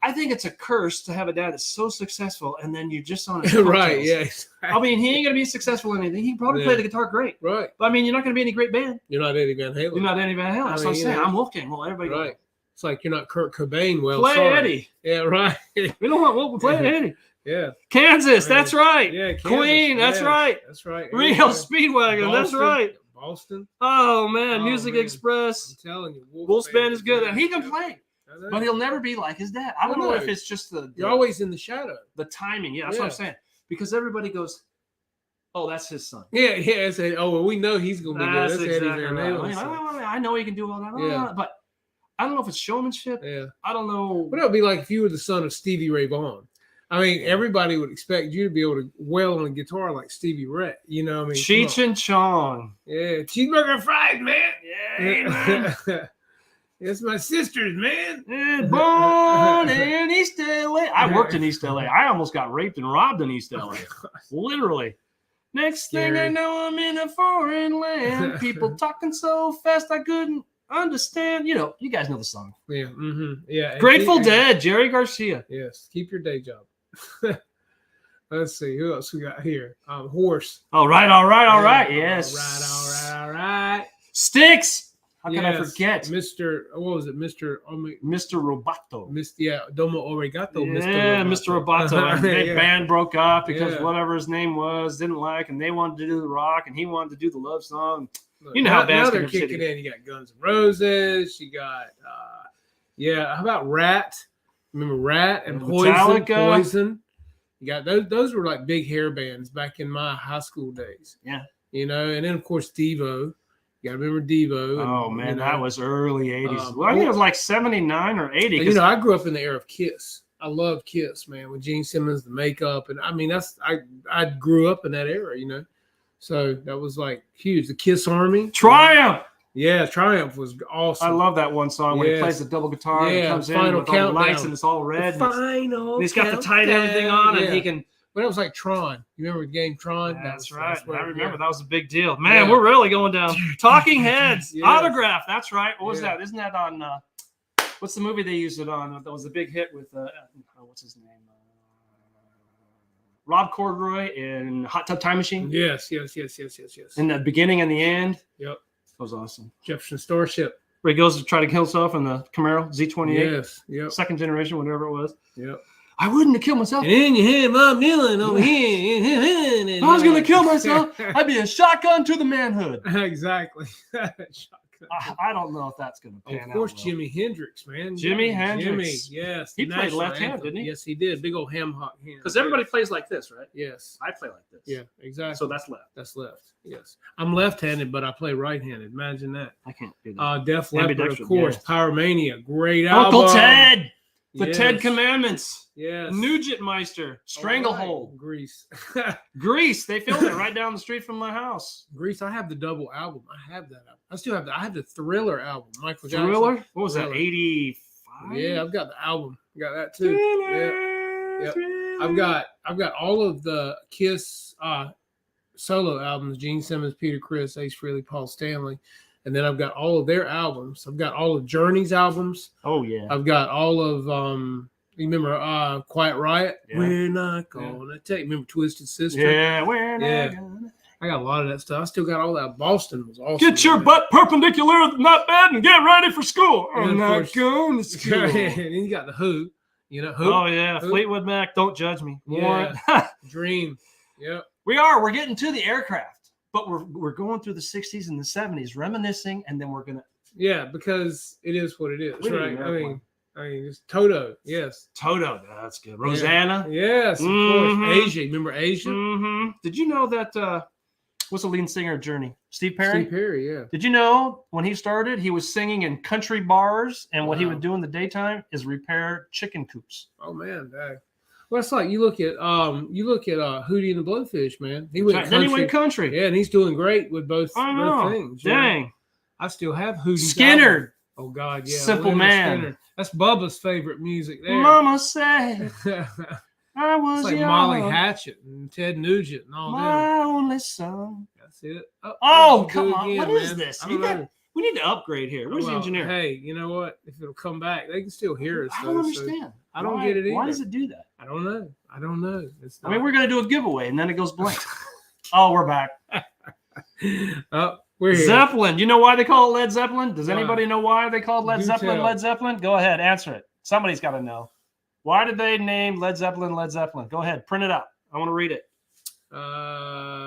I think it's a curse to have a dad that's so successful and then you just on his right, yeah. I mean, he ain't going to be successful in anything. He can probably play the guitar great. Right. But I mean, you're not going to be any great band. You're not Eddie Van Halen. You're not Eddie Van Halen. That's what I'm saying. I'm Wolfgang. Well, everybody right. It's like you're not Kurt Cobain. Well, play sorry. Eddie. Yeah, right. We don't want Wolf. Play Eddie. Yeah. Kansas. That's right. Yeah. Kansas, Queen. That's right. That's right. Real Speedwagon. Boston, that's right. Boston. Oh man, Music Express. I'm telling you, Wolfsband is good, and he can play. But he'll never be like his dad. I don't know if it's just you're always in the shadow. The timing. Yeah, that's what I'm saying. Because everybody goes, oh, that's his son. Yeah. Well, we know he's going to be good. That's exactly Eddie Van Halen. I know he can do all that. Yeah. But I don't know if it's showmanship. Yeah. I don't know. What it would be like if you were the son of Stevie Ray Vaughan. I mean, everybody would expect you to be able to wail on a guitar like Stevie Ray. You know what I mean? Cheech and Chong. Yeah. Cheeseburger fries, man. Yeah, man. It's my sister's, man. Born in East LA. I worked in East LA. I almost got raped and robbed in East LA. Literally. Next thing I know, I'm in a foreign land. People talking so fast I couldn't understand. You know, you guys know the song. Yeah. Mm-hmm. Yeah. Grateful Dead, Jerry Garcia. Yes. Keep your day job. Let's see. Who else we got here? Horse. All right. Yes. All right. Sticks. How can I forget? Mr. What was it? Mr. Roboto. Domo Arigato. Yeah, Mr. Roboto. And their band broke up because whatever his name was didn't like, and they wanted to do the rock, and he wanted to do the love song. You know how bands they're kicking in. You got Guns N' Roses. You got how about Rat? Remember Rat and Metallica. Poison. You got those were like big hair bands back in my high school days. Yeah. You know, and then of course Devo. You got to remember Devo. Oh, man, that was early 80s. Well, I think it was like 79 or 80. You know, I grew up in the era of Kiss. I loved Kiss, man, with Gene Simmons, the makeup. And, I mean, I grew up in that era, you know. So that was, like, huge. The Kiss Army. Triumph! Yeah, Triumph was awesome. I love that one song when he plays the double guitar and comes in with all the lights and it's all red. And he's got the tight everything on and he can... But it was like Tron. You remember the game Tron? That's right. I remember that was a big deal. Man, we're really going down. Talking Heads, Autograph. That's right. What was that? Isn't that on What's the movie they used it on? That was a big hit with what's his name? Rob Corddry in Hot Tub Time Machine. Yes. In the beginning and the end. Yep. That was awesome. Jefferson Starship. Where he goes to try to kill himself in the Camaro Z28. Yes. Yep. Second generation, whatever it was. Yep. I wouldn't have killed myself. And then you had Bob Dylan over here. If I was going to kill myself, I'd be a shotgun to the manhood. Exactly. I don't know if that's going to pan out. Of course, well. Jimi Hendrix, man. Jimi Hendrix. Yes. He the played national left hand, anthem. didn't he? Yes, he did. Big old ham hock hand. Because everybody plays like this, right? Yes. I play like this. Yeah, exactly. So that's left. That's left. Yes. I'm left-handed, but I play right-handed. Imagine that. I can't do that. Def Leppard, of Ambidextrous, course. yes. Pyromania. Great album. Uncle Ted. The Yes. Ted Commandments. Yes. Nugentmeister. Stranglehold. Right. Grease. Grease. They filmed it right down the street from my house. Grease. I have the double album. I have that album. I still have I have the Thriller album. Michael Jackson. Thriller? What was that? Thriller. 85? Yeah, I've got the album. I got that too. Yeah. Yep. I've got all of the Kiss solo albums, Gene Simmons, Peter Criss, Ace Frehley, Paul Stanley. And then I've got all of their albums. I've got all of Journey's albums. Oh, yeah. I've got all of you remember Quiet Riot? Yeah. We're not gonna take. Remember Twisted Sister? Yeah, we're not Yeah. gonna... I got a lot of that stuff. I still got all that. Boston was awesome. Get your man. butt perpendicular, not bad, and get ready for school. And I'm of not course- going to school. And then you got the Who. You know Who? Oh, yeah. Who? Fleetwood Mac, don't judge me. Yeah. One. Dream. Yep. We're getting to the aircraft, but we're going through the 60s and the 70s, reminiscing, and then we're going to... Yeah, because it is what it is, We need right? an I airplane. mean, it's Toto. Yes. Toto, that's good. Rosanna. Yes, of Mhm. course. Asia. Remember Asia? Mm-hmm. Did you know that, what's the lead singer of Journey? Steve Perry? Steve Perry, yeah. Did you know when he started, he was singing in country bars, and what he Wow. would do in the daytime is repair chicken coops. Oh man, dang. Well, it's like you look at Hootie and the Blowfish, man. He went Then he country. went country. Yeah, and he's doing great with both I things. know. you know. Dang. I still have Hootie's Skinner. album. Oh God, yeah. Simple Leonard Man. Skinner. That's Bubba's favorite music there. Mama said I was It's like young, Molly Hatchet and Ted Nugent and all that. my only son. That's it. Oh, what did you come do on. again, What is man? this? I You don't got- know. We need to upgrade here. Where's the Well, engineer? Hey, you know what? If it'll come back, they can still hear us. I though, don't so understand. I don't Why- get it Why either. does it do that? I don't know. It's I mean, we're going to do a giveaway, and then it goes blank. Oh, we're back. oh, we're here. Zeppelin. You know why they call it Led Zeppelin? Does Why? anybody know why they called Led Do Zeppelin tell. Led Zeppelin? Go ahead, answer it. Somebody's got to know. Why did they name Led Zeppelin Led Zeppelin? Go ahead, print it out. I want to read it.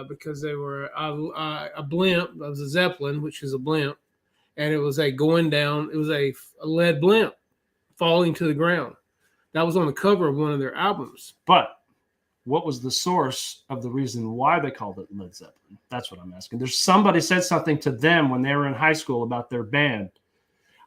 Because they were a blimp. That was a Zeppelin, which is a blimp, and it was a going down. It was a lead blimp falling to the ground. That was on the cover of one of their albums. But what was the source of the reason why they called it Led Zeppelin? That's what I'm asking. There's somebody said something to them when they were in high school about their band.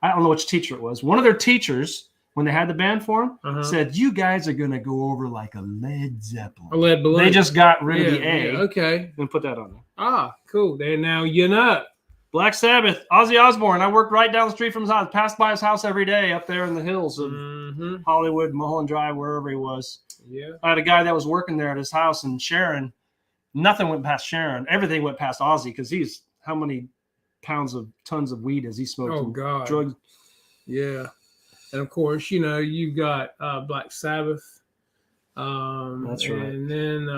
I don't know which teacher it was. One of their teachers, when they had the band form, said, "You guys are going to go over like a Led Zeppelin." A lead balloon. They just got rid of the Yeah, A okay. and put that on there. Ah, cool. Then now you know. Black Sabbath, Ozzy Osbourne. I worked right down the street from his house. Passed by his house every day up there in the hills of Mm-hmm. Hollywood, Mulholland Drive, wherever he was. Yeah. I had a guy that was working there at his house, and Sharon, nothing went past Sharon. Everything went past Ozzy because he's how many tons of weed has he smoked? Oh and God. drugs. Yeah. And of course, you know, you've got Black Sabbath. That's right. And then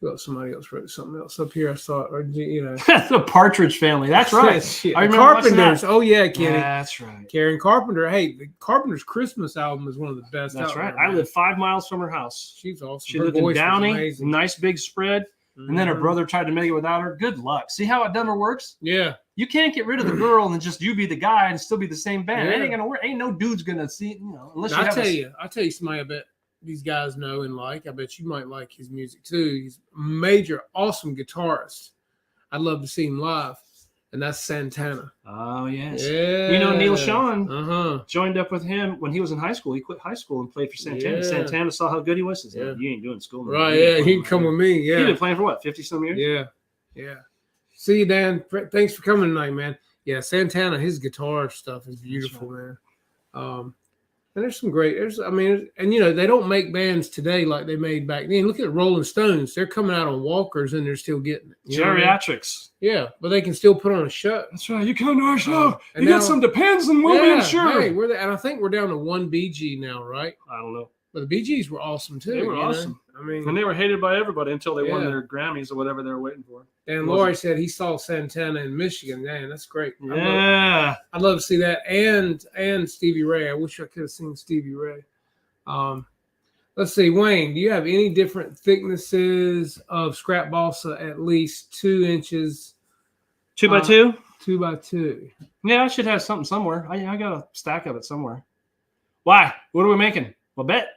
well, somebody else wrote something else up here. I saw it, or you know, The Partridge Family. That's right. Shit. I The remember watching Carpenters. that. Oh yeah, Kenny. That's right. Karen Carpenter. Hey, the Carpenter's Christmas album is one of the best. That's out right. there, I man. lived 5 miles from her house. She's awesome. She Her lived in voice was Downey. amazing. Nice big spread. And then her Mhm. brother tried to make it without her. Good luck. See how it never works? Yeah. You can't get rid of the girl and just you be the guy and still be the same band. It Yeah. ain't gonna work. Ain't no dude's gonna see it, unless you I'll have tell you somebody I bet these guys know and like. I bet you might like his music too. He's a major, awesome guitarist. I'd love to see him live. And that's Santana. Oh yes. Yeah. You know Neil Sean Uh-huh. joined up with him when he was in high school. He quit high school and played for Santana. Yeah. Santana saw how good he was. He said, Yeah. "You ain't doing school, man. Right, You yeah. ain't He playing can come with with me. me." You've Yeah. been playing for what, 50 some years? Yeah. Yeah. See you, Dan. Thanks for coming tonight, man. Yeah, Santana, his guitar stuff is beautiful, man. And there's some great. I mean, and they don't make bands today like they made back then. Look at Rolling Stones; they're coming out on walkers and they're still getting it. Geriatrics. Yeah, but they can still put on a show. That's right. You come to our show. And you now, got some Depends, and we'll be insured. Hey, and I think we're down to one BG now, right? I don't know. But the BGs were awesome too. They were awesome. I mean, and they were hated by everybody until they won their Grammys or whatever they were waiting for. And Laurie said he saw Santana in Michigan. Man, that's great. Yeah, I'd love to see that. And Stevie Ray. I wish I could have seen Stevie Ray. Let's see, Wayne. Do you have any different thicknesses of scrap balsa? At least 2 inches. 2 by 2. 2 by 2. Yeah, I should have something somewhere. I got a stack of it somewhere. Why? What are we making? Well, bet.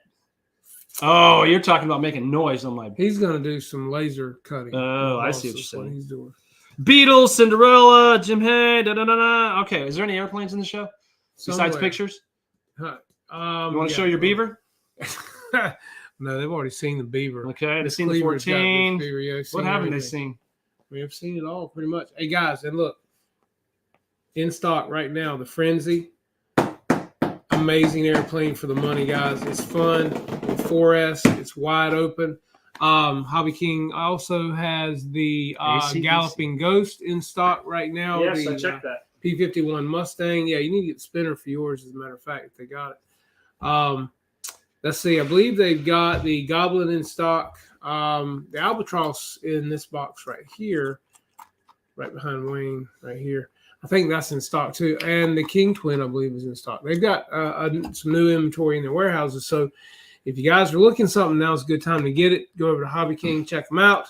Oh, you're talking about making noise on my. He's gonna do some laser cutting. Oh, I see what you're saying. What he's doing. Beatles, Cinderella, Jim Hay, da da da da. Okay, is there any airplanes in the show besides pictures? You want to show your beaver? No, they've already seen the beaver. Okay, they've seen the 14. Beaver, yeah, what haven't they seen? We have seen it all pretty much. Hey guys, and look, in stock right now, the Frenzy. Amazing airplane for the money, guys. It's fun. With 4S, it's wide open. Hobby King also has the Galloping Ghost in stock right now. Yes, I checked that. P-51 Mustang. Yeah, you need to get the spinner for yours, as a matter of fact, if they got it. Let's see. I believe they've got the Goblin in stock. The Albatross in this box right here, right behind Wayne, right here. I think that's in stock too. And the King Twin, I believe, is in stock. They've got some new inventory in their warehouses. So if you guys are looking something, now's a good time to get it. Go over to Hobby King, check them out,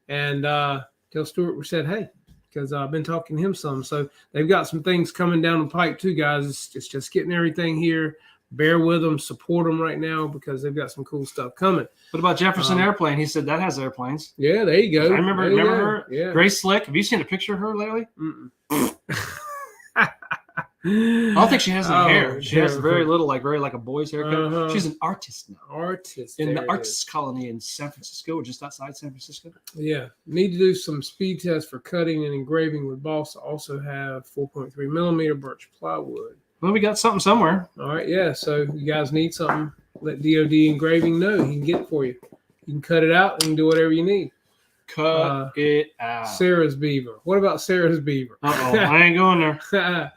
and tell Stuart we said hey, because I've been talking to him some. So they've got some things coming down the pipe too, guys. It's just getting everything here. Bear with them, support them right now because they've got some cool stuff coming. What about Jefferson Airplane? He said that has airplanes. Yeah, there you go. I remember her. Yeah. Grace Slick. Have you seen a picture of her lately? I don't think she has any hair. She has very little, like a boy's haircut. She's an artist now. In the artist colony in San Francisco, or just outside San Francisco. Yeah. Need to do some speed tests for cutting and engraving with balsa. Also have 4.3 millimeter birch plywood. Well, we got something somewhere. All right, yeah. So you guys need something, let DOD Engraving know. He can get it for you. You can cut it out and do whatever you need. Cut it out. Sarah's Beaver. What about Sarah's Beaver? Uh-oh, I ain't going there.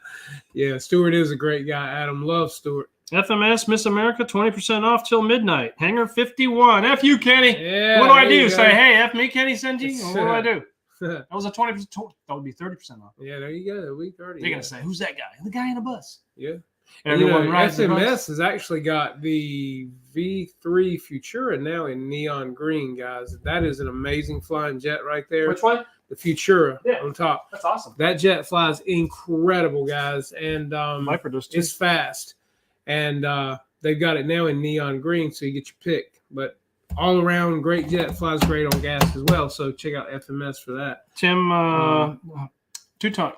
Yeah, Stuart is a great guy. Adam loves Stuart. FMS Miss America, 20% off till midnight. Hanger 51. F you, Kenny. Yeah, what do I do? Say, hey, F me, Kenny, send you? What do I do? That was a 20%. That would be 30% off. Yeah, there you go. That'll be 30. They're going to say, who's that guy? The guy in the bus. Yeah. Everyone rides SMS has actually got the V3 Futura now in neon green, guys. That is an amazing flying jet right there. Which one? The Futura on top. That's awesome. That jet flies incredible, guys. And Viper does too. It's fast. And they've got it now in neon green, so you get your pick. But all around, great jet, flies great on gas as well. So check out FMS for that. Tim Touton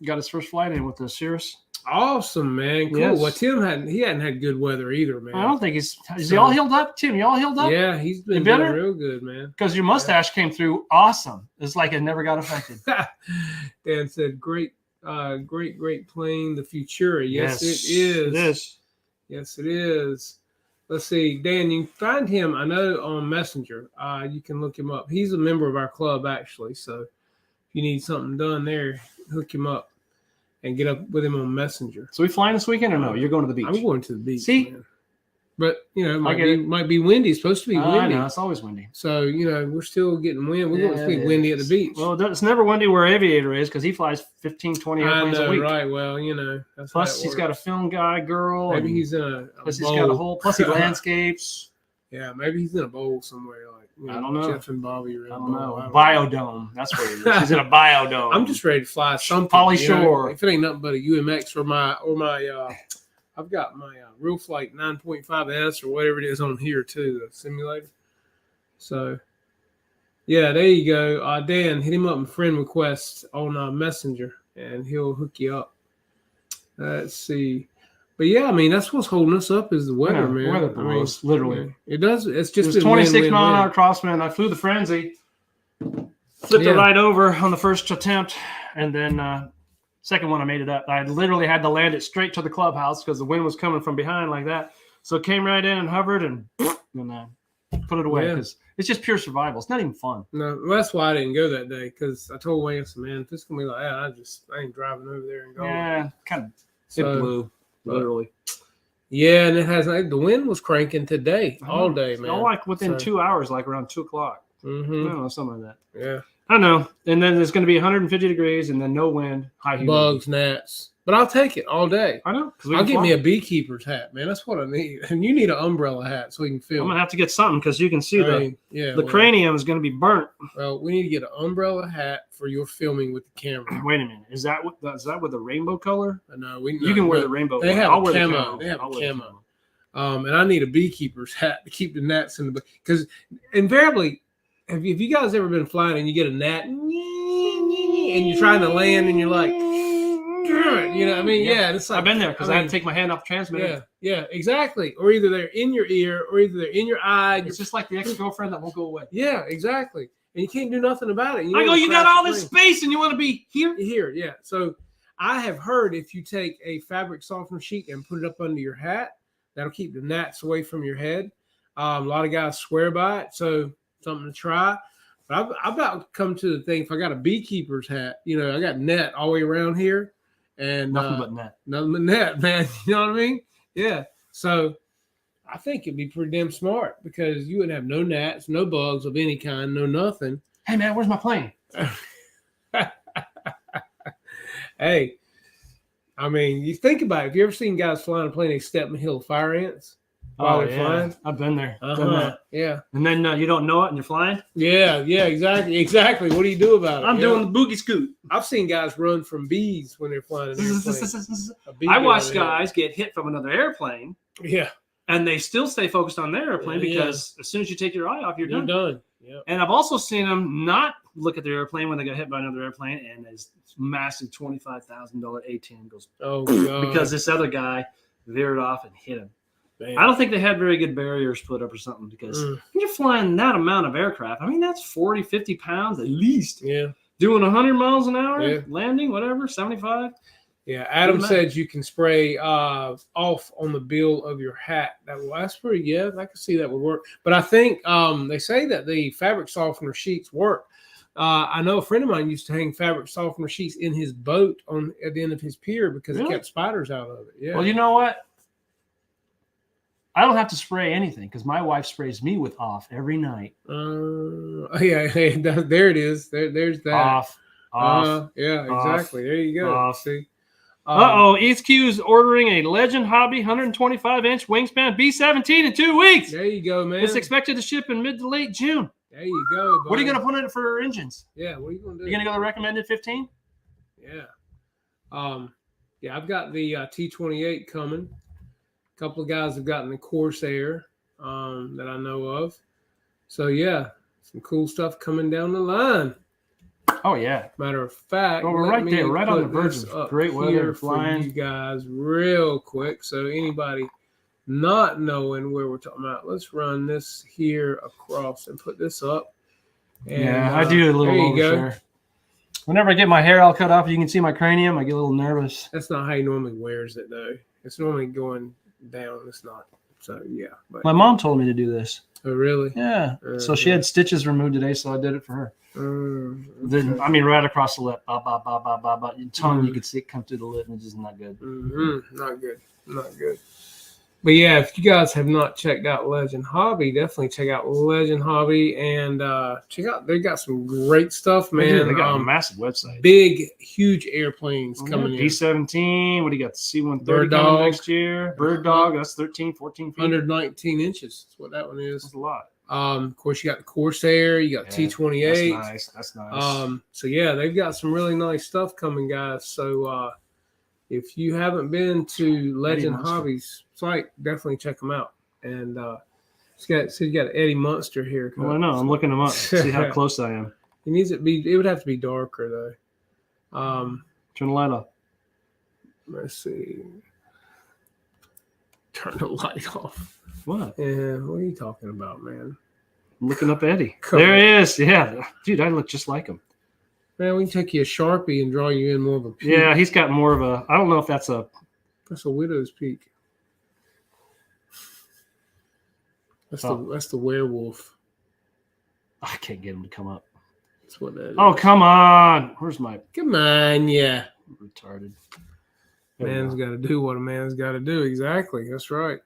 got his first flight in with the Cirrus. Awesome, man. Cool. Yes. Well, Tim hadn't had good weather either, man. I don't think is he all healed up, Tim? You all healed up? Yeah, he's been doing real good, man. Because your mustache came through awesome. It's like it never got affected. Dan said, great plane, the Futura. Yes, it is. It is. Yes, it is. Let's see, Dan, you can find him, I know, on Messenger. You can look him up. He's a member of our club, actually. So if you need something done there, hook him up and get up with him on Messenger. So we flying this weekend or no? You're going to the beach. I'm going to the beach. See? Man. But, it might be windy. It's supposed to be windy. I know, it's always windy. So, we're still getting wind. We're going to be windy at the beach. Well, it's never windy where Aviator is because he flies 15, 20 airplanes a week. Right. Well, that's plus he's got a film guy, girl. Maybe he's in a plus bowl. He's got a whole, plus he landscapes. Yeah, maybe he's in a bowl somewhere. I don't know. Jeff and Bobby are in I don't know. Biodome. That's where he is. He's in a biodome. I'm just ready to fly something. Polly Shore. If it ain't nothing but a UMX or my I've got my Real Flight 9.5S or whatever it is on here too, the simulator. So, yeah, there you go. Dan, hit him up in friend request on Messenger, and he'll hook you up. Let's see. But yeah, that's what's holding us up is the weather, man. Weather blows, literally. It does. It's just 26 mile an hour crosswind. I flew the Frenzy, flipped it right over on the first attempt, and then Second one, I made it up. I literally had to land it straight to the clubhouse because the wind was coming from behind like that. So it came right in and hovered and put it away because it's just pure survival. It's not even fun. No, that's why I didn't go that day because I told Wayne, I said, man, if this is going to be like that, I ain't driving over there and going. Yeah, kind of. It blew, literally. Yeah, and it has the wind was cranking today, all day, man. Like within 2 hours, like around 2 o'clock. Mm-hmm. I don't know, something like that. Yeah. I know. And then there's going to be 150 degrees and then no wind, high humidity. Bugs, gnats. But I'll take it all day. I know. I'll get me a beekeeper's hat, man. That's what I need. And you need an umbrella hat so we can film. I'm going to have to get something because you can see the cranium is going to be burnt. Well, we need to get an umbrella hat for your filming with the camera. Wait a minute. Is that with the rainbow color? No, you can wear the rainbow. They have I'll a wear camo. They have a camo. And I need a beekeeper's hat to keep the gnats in the because invariably, have you guys ever been flying and you get a gnat and you're trying to land and you're like, you know, I mean, it's like I've been there because I had to take my hand off the transmitter. Yeah, exactly. Or either they're in your ear or either they're in your eye. It's just like the ex-girlfriend that won't go away. Yeah, exactly. And you can't do nothing about it. You got all this space and you want to be here? Here, yeah. So I have heard if you take a fabric softener sheet and put it up under your hat, that'll keep the gnats away from your head. A lot of guys swear by it, so something to try. But I'm about to come to the thing. If I got a beekeeper's hat, I got net all the way around here. And nothing but net. Nothing but net, man. You know what I mean? Yeah. So I think it'd be pretty damn smart because you wouldn't have no gnats, no bugs of any kind, no nothing. Hey, man, where's my plane? Hey, I mean, you think about it. Have you ever seen guys flying a plane, they step in a hill of fire ants while they're flying? I've been there. Done that. Yeah. And then you don't know it and you're flying? Yeah, exactly. What do you do about it? I'm doing the boogie scoot. I've seen guys run from bees when they're flying an airplane. I watched guys get hit from another airplane. Yeah. And they still stay focused on their airplane because as soon as you take your eye off, you're done. Yeah. And I've also seen them not look at their airplane when they got hit by another airplane, and this massive $25,000 A-10 goes, oh God, because this other guy veered off and hit him. Man. I don't think they had very good barriers put up or something because when you're flying that amount of aircraft, I mean, that's 40, 50 pounds at least. Yeah. Doing 100 miles an hour, landing, whatever, 75. Yeah, Adam said you can spray off on the bill of your hat. That's pretty good. I can see that would work. But I think they say that the fabric softener sheets work. I know a friend of mine used to hang fabric softener sheets in his boat at the end of his pier because it kept spiders out of it. Yeah. Well, you know what? I don't have to spray anything because my wife sprays me with off every night. Yeah, there it is. There's that. Off. Yeah, exactly. There you go. Off. See. ESQ is ordering a Legend Hobby 125-inch wingspan B-17 in 2 weeks. There you go, man. It's expected to ship in mid to late June. There you go, buddy. What are you going to put in it for engines? Yeah, what are you going to do? You're going to go the recommended 15? Yeah. Yeah, I've got the T28 coming. A couple of guys have gotten the Corsair that I know of. So, yeah, some cool stuff coming down the line. Oh, yeah. Matter of fact, well, we're right there, right on the verge of great weather flying. For you guys real quick. So anybody not knowing where we're talking about, let's run this here across and put this up. And, I do a little overshare. Whenever I get my hair all cut off, you can see my cranium, I get a little nervous. That's not how he normally wears it, though. It's normally going down. It's not. So, yeah. But, my mom told me to do this. Oh, really? Yeah. So she had stitches removed today, so I did it for her. Then, I mean, right across the lip. Your tongue, you could see it come through the lip, and it's just not good. Not good. Not good. But yeah, if you guys have not checked out Legend Hobby, definitely check out Legend Hobby and check out. They got some great stuff, man. They got a massive website. Big, huge airplanes coming in. B-17. What do you got? The C-130 Bird coming Dog next year. Bird Dog. That's 13, 14 feet. 119 inches. That's what that one is. That's a lot. Of course, you got the Corsair. You got T28. That's nice. So yeah, they've got some really nice stuff coming, guys. So if you haven't been to Legend Hobby's site, definitely check them out. And you got Eddie Munster here. Well, I know. I'm looking him up. See how close I am. He needs it be. It would have to be darker though. Turn the light off. Let's see. Turn the light off. What? Yeah, what are you talking about, man? I'm looking up Eddie. There he is. Yeah. Dude, I look just like him. Man, we can take you a Sharpie and draw you in more of a peak. Yeah, he's got more of a. I don't know if that's a. That's a widow's peak. That's the werewolf. I can't get him to come up. That's what that is. Oh, come on! Where's my Come on, yeah. retarded? Man's got to do what a man's got to do. Exactly. That's right.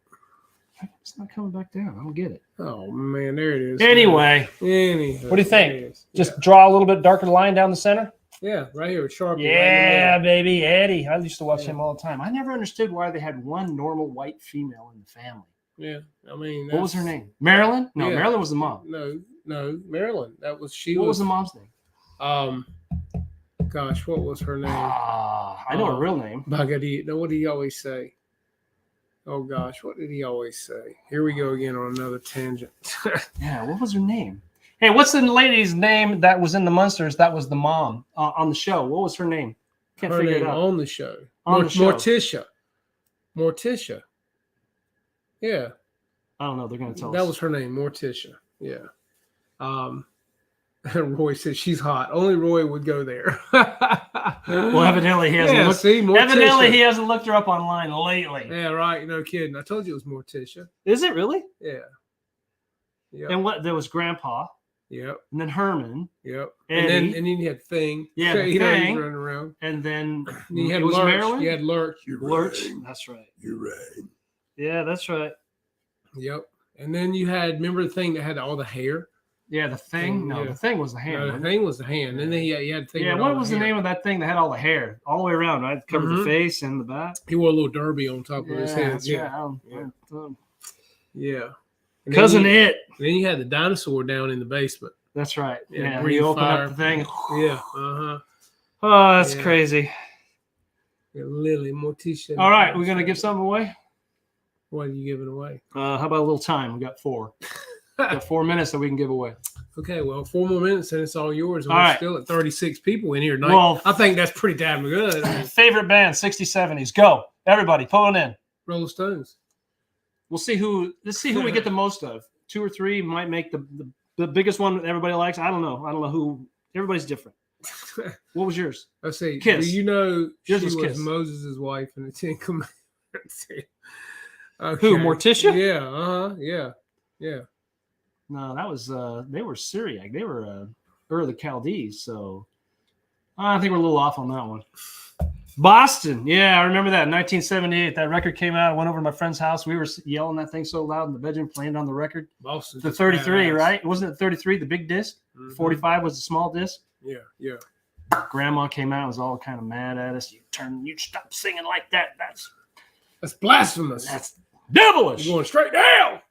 It's not coming back down. I don't get it. Oh man, there it is. Anyway, Anyhow, what do you think? there it is. just draw a little bit darker line down the center. Yeah, right here with Sharpie. Yeah, right in baby, Eddie. I used to watch Yeah. him all the time. I never understood why they had one normal white female in the family. there. Yeah, I mean, What was her that's- name? Marilyn? No, Yeah. Marilyn was the mom. No, Marilyn. That was she. What was the mom's name? Gosh, what was her name? I know her real name. Bagadi. No, what did he always say? Oh gosh, what did he always say? Here we go again on another tangent. Yeah, what was her name? Hey, what's the lady's name that was in the Munsters? That was the mom on the show. What was her name? Can't Her figure it name out. on the show. On the show. Morticia. Yeah, I don't know. They're gonna tell that us. was her name, Morticia. Yeah. Roy said she's hot. Only Roy would go there. Well, evidently he hasn't Yeah, looked. see, Morticia. Evidently he hasn't looked her up online lately. Yeah, right. No kidding. I told you it was Morticia. Is it really? Yeah. Yep. And what? There was Grandpa, Yep. and then Herman, Yep. Eddie. And then you had Thing. Yeah, the You know, he's Thing. running around. and then And you had it was Lurch. Marilyn. You had Lurch. Lurch. That's right. You're right. Yeah, that's right. Yep. And then you had, remember the Thing that had all the hair? Yeah, the Thing. No, Yeah. the Thing was the hand. No, the wasn't it? Thing was the hand. And then you had Thing. Yeah, with what all was the hair. name of that thing that had all the hair all the way around, right? Covered Mhm. the face and the back. He wore a little derby on top of his head. that's Yeah. right. Yeah. Yeah. And then Cousin you, It. Then you had the dinosaur down in the basement. That's right. Yeah, Yeah, breathe you open fire. up the thing. Yeah. Uh-huh. Oh, that's Yeah. crazy. Yeah, Lily, Morticia. All right, we're gonna give something away. What are you giving away? How about a little time? We got 4. Got 4 minutes that we can give away. Okay, well, 4 more minutes and it's all yours. And All we're right. still at 36 people in here tonight. Well- I think that's pretty damn good. I mean, Favorite band, 60s, 70s. Go, everybody, pull it in. Rolling Stones. We'll see who. Let's see who we get the most of. 2 or 3 might make the biggest one that everybody likes. I don't know. I don't know who. Everybody's different. What was yours? Let's see. Kiss. Do you know Yours she was was Kiss. Moses' wife in the Ten Commandments? Who, Morticia? Yeah. Yeah. Yeah. No, that was they were Syriac. They were Ur of the Chaldees. So I think we're a little off on that one. Boston. Yeah, I remember that. 1978. That record came out. I went over to my friend's house. We were yelling that thing so loud in the bedroom, playing on the record. Boston. The 33, right? Wasn't it 33, the big disc? Mhm. 45 was the small disc. Yeah. Yeah. Grandma came out and was all kind of mad at us. You stop singing like that. That's blasphemous. That's devilish. You're going straight down.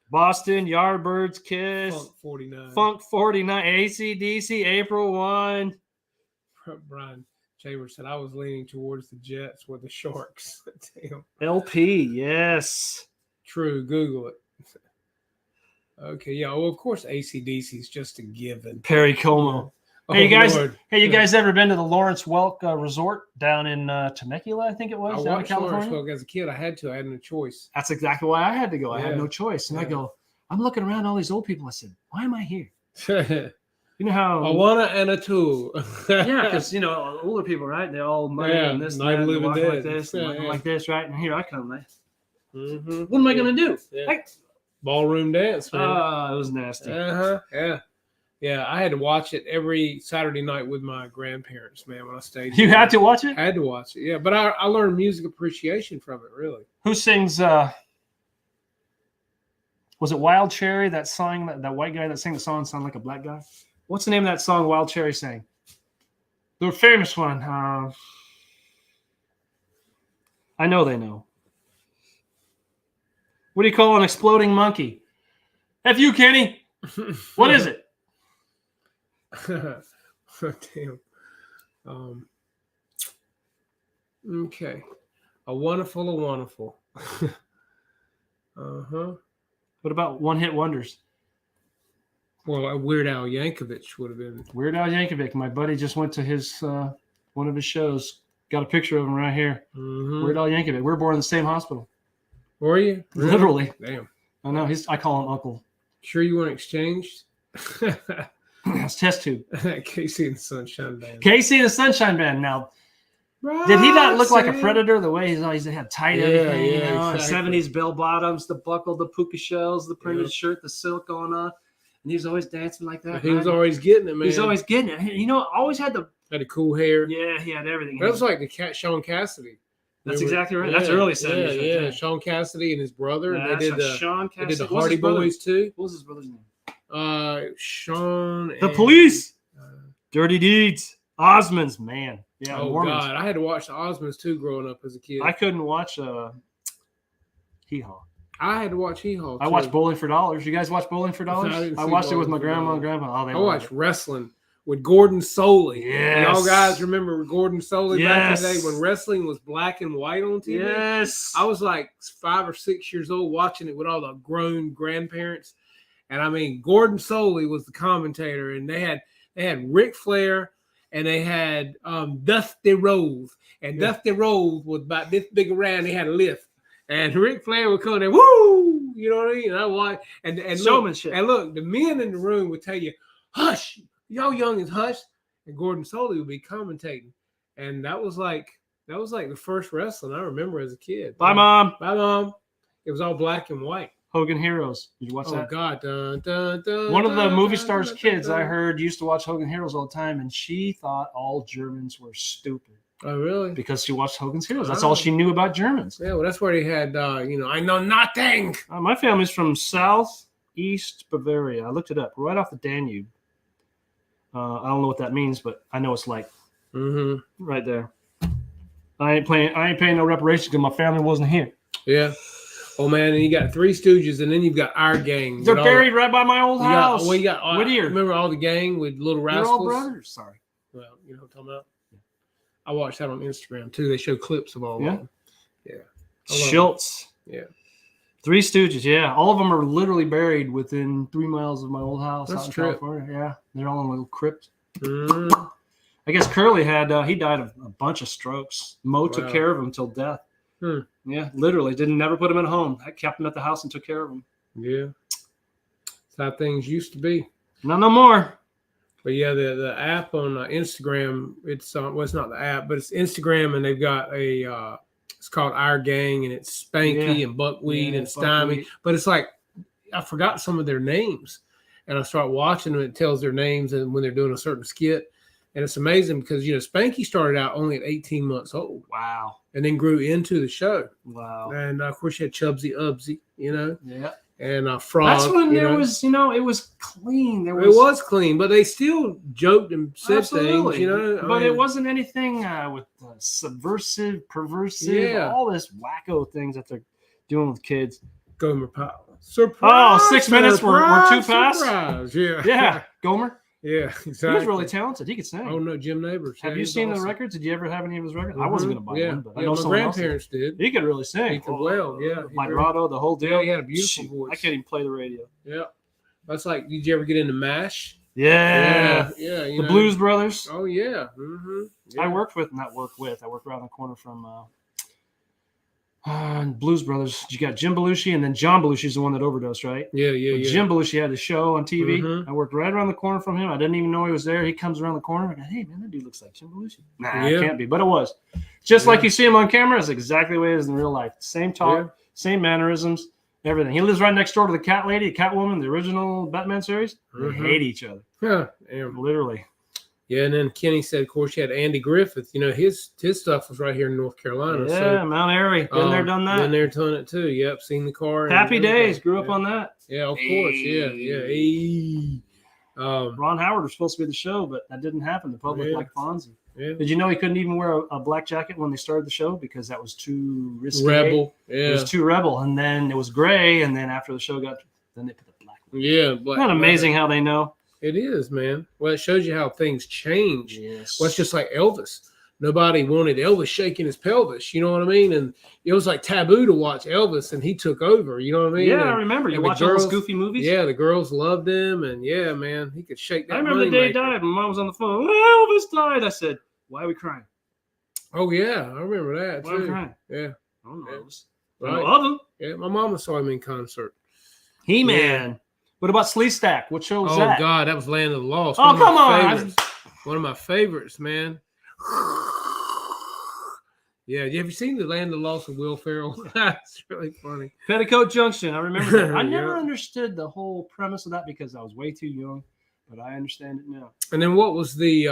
Boston, Yardbirds, Kiss, Funk 49. Funk 49, AC/DC, April 1. Brian Chambers said I was leaning towards the Jets with the Sharks. Damn. LP, yes. True. Google it. Okay. Yeah. Well, of course, AC/DC is just a given. Perry Como. Oh, Hey, you guys. Lord. Hey, you guys ever been to the Lawrence Welk Resort down in Temecula? I think it I was down in watched Lawrence California. Welk as a kid. I had to. I had no choice. That's exactly why I had to go. I had Yeah. no choice, and I Yeah. go. I'm looking around all these old people. I said, "Why am I here?" I You know how? want and a tool. Yeah, because older people, right? They're all money Yeah, and this, and Night that, of and Living walking like Dead. this, and Yeah, walking yeah. like this, right? And here I come, man. Mhm. What am I gonna do? Yeah. Like, Ballroom dance, man. it was nasty. Yeah. Yeah. I had to watch it every Saturday night with my grandparents, man, when I stayed. You there. had to watch it. I had to watch it. Yeah. But I learned music appreciation from it, really. Who sings? Was it Wild Cherry? That song, that white guy that sang the song sounded like a black guy. What's the name of that song Wild Cherry sang? The famous one. I know they know. What do you call an exploding monkey? F you, Kenny. What is it? Damn. Okay. A wonderful. Uh-huh. What about one hit wonders? Well, a Weird Al Yankovic would have been. Weird Al Yankovic. My buddy just went to his one of his shows. Got a picture of him right here. Mhm. Weird Al Yankovic. We were born in the same hospital. Were you? Really? Literally. Damn. I know. I call him Uncle. Sure you weren't exchanged? I It's test tube. Casey and the Sunshine Band. Casey and the Sunshine Band. Now, did he not look like a predator the way he's always had tight everything? You know, exactly. 70s bell bottoms, the buckle, the puka shells, the printed shirt, the silk going on. And he was always dancing like that. He was always getting it, man. He's always getting it. You know, always had the cool hair. Yeah, he had everything. That was like the Sean Cassidy. That's exactly right. That's early 70s. Yeah. Sean Cassidy and his brother. They did the Hardy Boys too. What was his brother's name? Sean. The Police. Dirty Deeds. Osmonds, man. Yeah. Oh Mormons. God, I had to watch the Osmonds too growing up as a kid. I couldn't watch Hee Haw. I had to watch Hee Haw. I watched Bowling for Dollars. You guys watch Bowling for Dollars? I watched it with my grandma and grandpa. Oh, I watched wrestling with Gordon Soley. Yes. Y'all guys remember Gordon Soley back in the day when wrestling was black and white on TV? Yes. I was like 5 or 6 years old watching it with all the grown grandparents. And I mean, Gordon Soley was the commentator, and they had Ric Flair, and they had Dusty Rhodes. And Dusty Rhodes was about this big around. He had a lift. And Ric Flair would come there, woo! You know what I mean? And I watched, and showmanship. Look, the men in the room would tell you, hush, y'all young is hush. And Gordon Soley would be commentating. And that was like the first wrestling I remember as a kid. Bye, Mom. Bye, Mom. It was all black and white. Hogan Heroes. Did you watch that? Oh, God. Dun, dun, dun, one of the dun, movie dun, stars' dun, kids dun. I heard used to watch Hogan Heroes all the time, and she thought all Germans were stupid. Oh, really? Because she watched Hogan's Heroes. That's all she knew about Germans. Yeah, well, that's where he had, I know nothing. My family's from southeast Bavaria. I looked it up, right off the Danube. I don't know what that means, but I know it's like right there. I ain't paying no reparations because my family wasn't here. Yeah. Oh man, and you got Three Stooges, and then you've got our gang. They're buried right by my old house. You got Whittier. Remember all the gang with Little Rascals? They're all brothers. Sorry. Well, you know what I'm talking about. I watched that on Instagram too. They show clips of all of them. Yeah. Schultz. Yeah. Three Stooges. Yeah, all of them are literally buried within 3 miles of my old house out in California. Yeah, they're all in a little crypt. I guess Curly he died of a bunch of strokes. Mo took care of him till death. Yeah, literally never put him in a home. I kept him at the house and took care of him. Yeah, that's how things used to be. No more. But yeah, the app on Instagram, it's it's not the app, but it's Instagram, and they've got it's called Our Gang, and it's Spanky and Buckwheat and Stymie. But it's like I forgot some of their names, and I start watching them. It tells their names and when they're doing a certain skit. And it's amazing because, Spanky started out only at 18 months old. Wow. And then grew into the show. Wow. And, of course, you had Chubsy Ubsy, Yeah. And Frog. That's when there was, it was clean. It was clean, but they still joked and said Absolutely. things, But it wasn't anything with subversive, perversive, all this wacko things that they're doing with kids. Gomer Pyle. Surprise! Oh, 6 minutes were too fast. Surprise. Yeah. Yeah. Gomer. Yeah, exactly. He was really talented. He could sing. Oh, no, Jim Neighbors. Have you seen the records? Did you ever have any of his records? I wasn't going to buy one, but I know my grandparents did. He could really sing. He could well, yeah. Vibrato, the whole deal. Yeah, he had a beautiful voice. I can't even play the radio. Yeah. That's like, did you ever get into MASH? Yeah. Yeah. The Blues Brothers. Oh, yeah. Yeah. I worked around the corner from Blues Brothers. You got Jim Belushi, and then John Belushi's the one that overdosed, right? Yeah. Jim Belushi had the show on TV. I worked right around the corner from him. I didn't even know he was there. He comes around the corner. I go, hey, man, that dude looks like Jim Belushi. Nah, it can't be. But it was. Just like you see him on camera, it's exactly the way it is in real life. Same talk, same mannerisms, everything. He lives right next door to the cat lady, Catwoman, the original Batman series. They hate each other. Yeah. Literally. Yeah, and then Kenny said, of course, you had Andy Griffith. His stuff was right here in North Carolina. Yeah, so, Mount Airy. Been there, done that. Been there, done it too. Yep, seen the car. Happy Days. Grew up on that. Yeah, of course. Yeah. Ron Howard was supposed to be the show, but that didn't happen. The public liked Fonzie. Yeah. Did you know he couldn't even wear a black jacket when they started the show because that was too risky? Rebel. Yeah. It was too rebel. And then it was gray, and then after the show then they put the black one. Yeah. Black. Isn't that amazing how they know? It is, man. Well, it shows you how things change. Yes. Well, it's just like Elvis. Nobody wanted Elvis shaking his pelvis. You know what I mean? And it was like taboo to watch Elvis, and he took over. You know what I mean? Yeah, I remember. You watch all those goofy movies? Yeah, the girls loved him, and yeah, man, he could shake that. I remember the day he died. My mom was on the phone. Elvis died. I said, "Why are we crying?" Oh yeah, I remember that Why are we crying? Yeah. I don't know Elvis. Right. I love him. Yeah, my mama saw him in concert. He-Man. What about Sleestack? What show was Oh that? God, that was Land of the Lost. Oh, come on. One of my favorites, man. Yeah, have you seen the Land of the Lost of Will Ferrell? That's really funny. Petticoat Junction. I remember that. I never Yeah. understood the whole premise of that because I was way too young, but I understand it now. And then what was the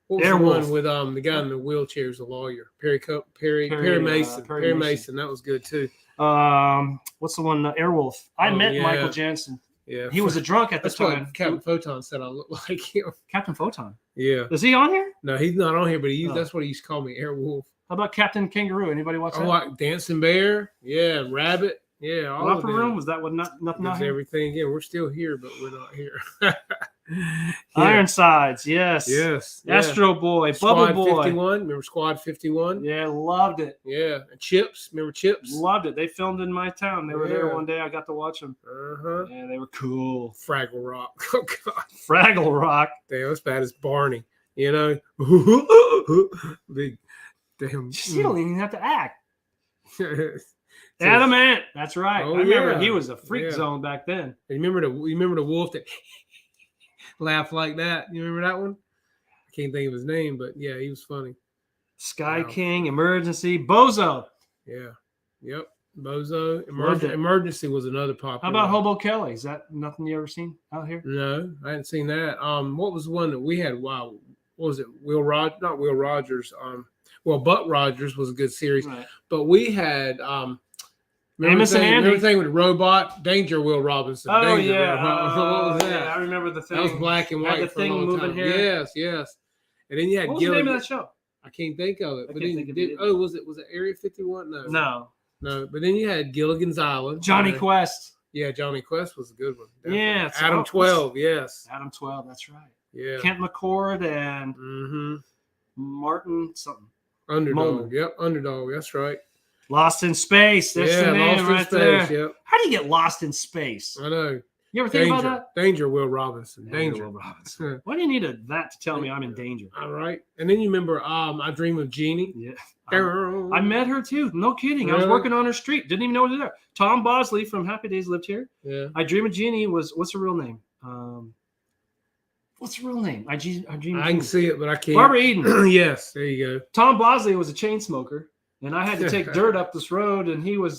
one Airwolf. with the guy in the wheelchair was a lawyer, Perry Perry, Mason. Perry Perry Mason. Mason, that was good too. What's the one? Airwolf. I met yeah. Michael Jansen. Yeah, He was a drunk at the that's time. what Captain Photon said. I look like him. Captain Photon. Yeah, Is he on here? no, he's not on here, but Oh. that's what he used to call me, Airwolf. How about Captain Kangaroo? Anybody watch I that? like Dancing Bear. Yeah, Rabbit. Yeah, all Upper of Room? them. Was that what? Nothing out It's here? everything. Yeah, we're still here, but we're not here. Yeah. Ironsides. Yes. Yes. Yeah. Astro Boy. Squad Bubble Boy. 51. Remember Squad 51? Yeah, loved it. Yeah. And Chips. Remember Chips? Loved it. They filmed in my town. They were there Yeah. one day. I got to watch them. Uh-huh. Yeah, they were cool. Fraggle Rock. Oh, God. Fraggle Rock. Damn, as bad as Barney. You know? Big. Damn. You don't even have to act. So, Adam Ant. That's right. Oh, I remember yeah. he was a freak Yeah. zone back then. You remember the wolf that laughed like that? You remember that one? I can't think of his name, but yeah, he was funny. Sky Wow. King, Emergency, Bozo. Yeah. Yep. Bozo. Loved it. Emergency was another popular. How about one. Hobo Kelly? Is that nothing you ever seen out here? No, I hadn't seen that. What was the one that we had? Wow, what was it? Not Will Rogers. Buck Rogers was a good series, Right. but we had Amos and Andy. everything with the robot Danger Will Robinson. Oh Danger yeah. Will Robinson. What was that? Yeah, I remember the thing. That was black and Had white the for a thing long moving time. here. Yes, yes. And then you had What was the name Gilligan. of that show? I can't think of it. I But can't then think of it either. was it Area 51? No. No. But then you had Gilligan's Island. Johnny Quest. Yeah, Johnny Quest was a good one. Yeah, Definitely. it's- Adam 12. Yes. Adam 12. That's right. Yeah. Kent McCord and Mm-hmm. Martin something. Underdog. Mullen. Yep. Underdog. That's right. Lost in Space. That's yeah. the name Lost in right Space. there. Yep. How do you get lost in space? I know. You ever think Danger. about that? Danger. Will Robinson. Danger. Will Robinson. Why do you need that to tell me I'm in danger? All right. And then you remember I Dream of Jeannie. Yeah. I met her too. No kidding. I was Really? working on her street. Didn't even know it was there. Tom Bosley from Happy Days lived here. Yeah. I Dream of Jeannie was, what's her real name? What's her real name? I Dream of I Jeannie. can see it, but I can't. Barbara Eden. Yes. There you go. Tom Bosley was a chain smoker, and I had to take dirt up this road, and he would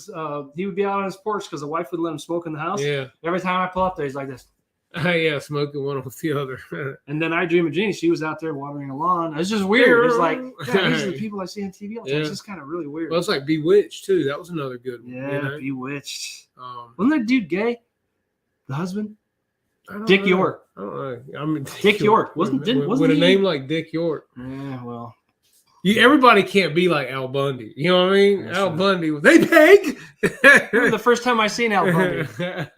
be out on his porch because the wife wouldn't let him smoke in the house. Yeah. Every time I pull up there, he's like this. Yeah. Smoking one with the other. And then I Dream of Jeannie, she was out there watering a lawn. It's just weird. It's like, yeah, these are the people I see on TV all the time. Yeah. It's just kind of really weird. Well, it's like Bewitched too. That was another good one. Yeah, You know? Bewitched. Um, Wasn't that dude gay? The husband? I don't Dick know. York. I don't know. I mean, Dick York. Wasn't with he- a name like Dick York. Yeah, well. Everybody can't be like Al Bundy. You know what I mean? That's Al right. Bundy was, they peg. Remember the first time I seen Al Bundy,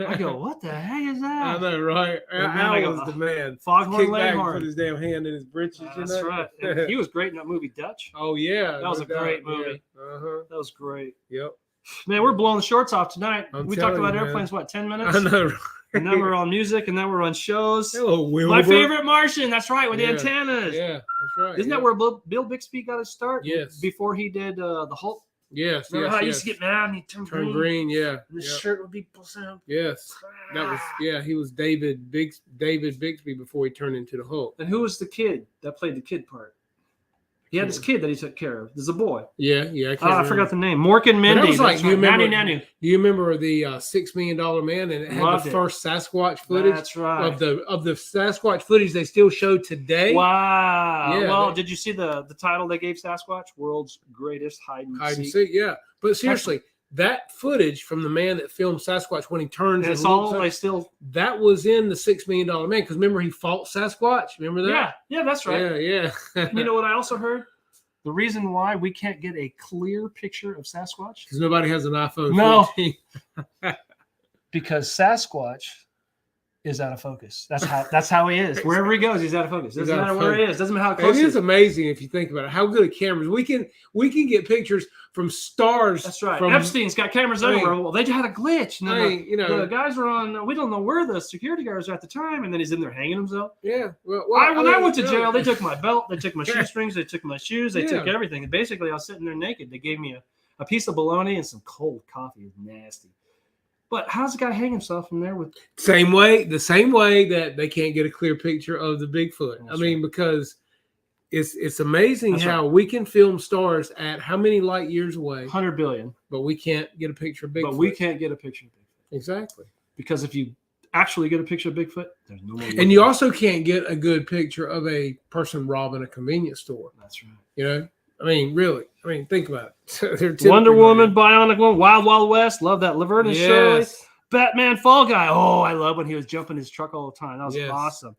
I go, what the heck is I that? know, right? And then Al I go, was the man. Foghorn Kick back and put Leghorn. his damn hand in his britches. That's you know? right. And he was great in that movie, Dutch. Oh yeah, That was a great movie. Yeah. Uh-huh. That was great. Yep. Man, we're blowing the shorts off tonight. I'm We talked telling about you, man. airplanes, what, 10 minutes? I know. And then we're on music, and then we're on shows. Hello, Wilbur. My favorite Martian. That's right, with Yeah. the antennas. Yeah, that's right. Isn't that where Bill Bixby got his start? Yes. Before he did the Hulk. Yes. Remember yes, how he yes. used to get mad and he'd turn Turn green? green. Yeah. And his Yep. shirt would be pulled out. Yes. That was He was David Bixby before he turned into the Hulk. And who was the kid that played the kid part? He had this kid that he took care of. There's a boy. Yeah. I forgot the name. Mork and Mindy. was like, That's do you right. remember- Nanu. Do you remember the $6 Million Man? And it had Loved the it. first Sasquatch footage That's right. of the Sasquatch footage they still show today. Wow. Yeah, Well, they- did you see the title they gave Sasquatch? World's Greatest Hide and Hide and Seek. seek, yeah. But seriously, that footage from the man that filmed Sasquatch when he turns And it's and all looks up, they still. that was in the $6 Million Man. Because remember, he fought Sasquatch. Remember that? Yeah, that's right. Yeah. You know what I also heard? The reason why we can't get a clear picture of Sasquatch Because nobody has an iPhone. No. 14. because Sasquatch is out of focus. That's how he is. Wherever he goes, he's out of focus. Doesn't He's out matter of where he focus. is. Doesn't matter how It close he is is. amazing if you think about it. How good at cameras we can get pictures from stars. That's right. From, Epstein's got cameras I mean- everywhere. Well, they just had a glitch. And I then mean, you the know, guys were on. We don't know where the security guards are at the time, and then he's in there hanging himself. yeah. Well, When I went to you know, jail, they took my belt, they took my shoestrings, they took my shoes, they took Yeah. everything. And basically, I was sitting there naked. They gave me a piece of bologna and some cold coffee. It was nasty. But how's the guy hang himself from there with the same way that they can't get a clear picture of the Bigfoot. That's I mean, because it's amazing That's how we can film stars at how many light years away, 100 billion, but we can't get a picture of Bigfoot. but we can't get a picture of Bigfoot. Exactly. Because if you actually get a picture of Bigfoot, there's no more. And you also can't get a good picture of a person robbing a convenience store. That's right. You know, I mean, really. I mean, think about it. Wonder Woman, Bionic Woman, Wild Wild West. Love that. Laverne and Shirley. Yes. Batman, Fall Guy. Oh, I love when he was jumping his truck all the time. That was awesome.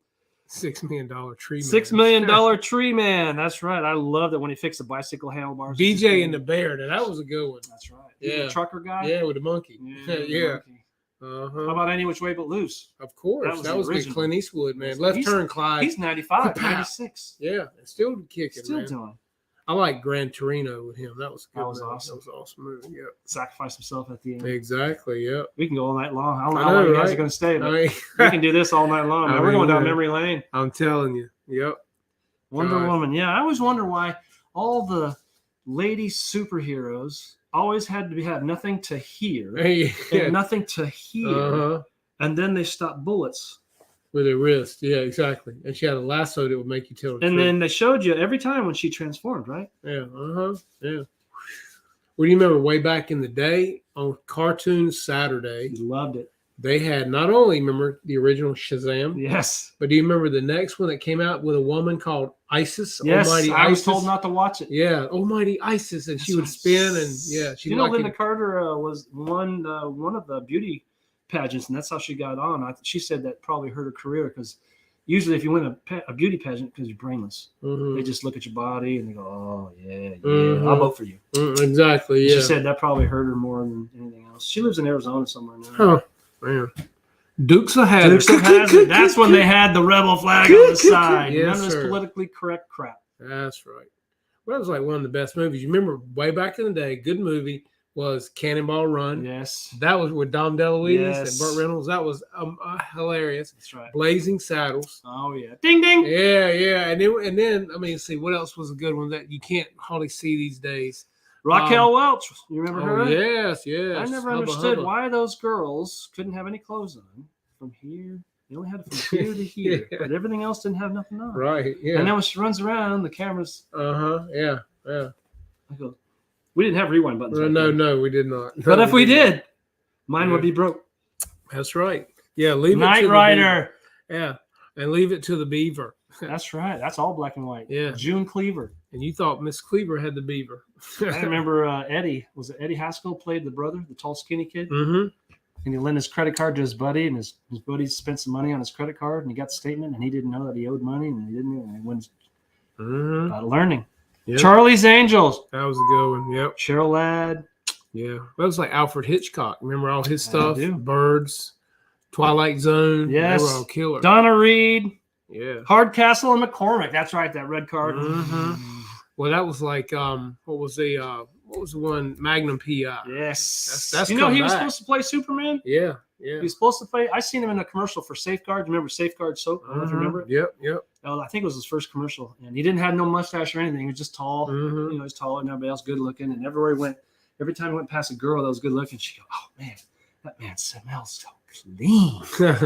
$6 million tree man. $6 million tree man. That's right. I love that when he fixed the bicycle handlebars. BJ and the Bear. Now, that was a good one. That's right. Yeah. The trucker guy. Yeah, with the monkey. Yeah. Yeah. Monkey. Uh-huh. How about Any Which Way But Loose? Of course. That was good original. Clint Eastwood, man. Left Turn Clyde. He's 95, Pow. 96. Yeah, still kicking, Still man. doing. I like Gran Torino with him. That was a good. That was movie. awesome. That was an awesome movie. Yeah. Sacrifice himself at the end. Exactly. Yep. We can go all night long. I don't know I how long know, you guys right? are going to stay, I but mean, we can do this all night long. I Man. We're going mean, down yeah. memory lane. I'm telling you. Yep. Wonder God. Woman. Yeah, I always wonder why all the lady superheroes always had to have nothing to hear Hey, and nothing to hear, uh-huh. and then they stop bullets. With her wrist. Yeah, exactly. And she had a lasso that would make you tell the And truth. then they showed you every time when she transformed, right? Yeah. Uh-huh. Yeah. Well, you remember way back in the day on Cartoon Saturday, You loved it. they had not only remember the original Shazam, Yes. but do you remember the next one that came out with a woman called Isis? Yes, Almighty I was Isis? told not to watch it. Yeah, Almighty Isis, and she That's would right. spin, and yeah, she You know, like Linda Carter was one of the beauty pageants, and that's how she got on. She said that probably hurt her career because usually if you win a beauty pageant because you're brainless, they just look at your body and they go, "Oh yeah, I'll vote for you." Exactly. Yeah. She said that probably hurt her more than anything else. She lives in Arizona somewhere now. Huh. Man. Dukes of Hazzard. Dukes of Hazzard. That's when they had the rebel flag on the side. Yes, None of this sir. politically correct crap. That's right. Well, that was like one of the best movies. You remember way back in the day, good movie was Cannonball Run. Yes, That was with Dom DeLuise Yes. and Burt Reynolds. That was hilarious. that's right. Blazing Saddles. Oh yeah, ding ding. Yeah. And then I mean, see what else was a good one that you can't hardly see these days. Raquel Welch. You remember Oh her? yes. I never Hubba understood Hubba. why those girls couldn't have any clothes on from here. They only had it from here to here, Yeah. but everything else didn't have nothing on. Right. Yeah. And then when she runs around, the cameras. Yeah. I go, we didn't have rewind buttons. back No, then. we did not. But No, if we did not. did, mine would be broke. That's right. Yeah, leave it Knight to the Rider. Beaver. Yeah, and leave it to the Beaver. That's right. That's all black and white. Yeah. June Cleaver. And you thought Miss Cleaver had the Beaver. I remember Eddie. Was it Eddie Haskell played the brother, the tall, skinny kid? Mm-hmm. And he lent his credit card to his buddy, and his buddy spent some money on his credit card, and he got the statement, and he didn't know that he owed money, and he didn't. And he went about learning. Yep. Charlie's Angels. That was a good one. Yep. Cheryl Ladd. Yeah. That was like Alfred Hitchcock. Remember all his I stuff? do. Birds, Twilight Zone. Yes. They were all killer. Donna Reed. Yeah. Hardcastle and McCormick. That's right. That red card. Mhm. Well, that was like what was the one? Magnum PI. Yes. That's you know come he was back. supposed to play Superman. Yeah. He was supposed to play. I seen him in a commercial for Safeguard. Remember Safeguard soap? I don't know if you remember it. Yep. I think it was his first commercial, and he didn't have no mustache or anything. He was just tall. Mhm. You know, he's taller than everybody else, good looking. And everywhere he went, every time he went past a girl that was good looking, she'd go, "Oh man, that man smells so clean."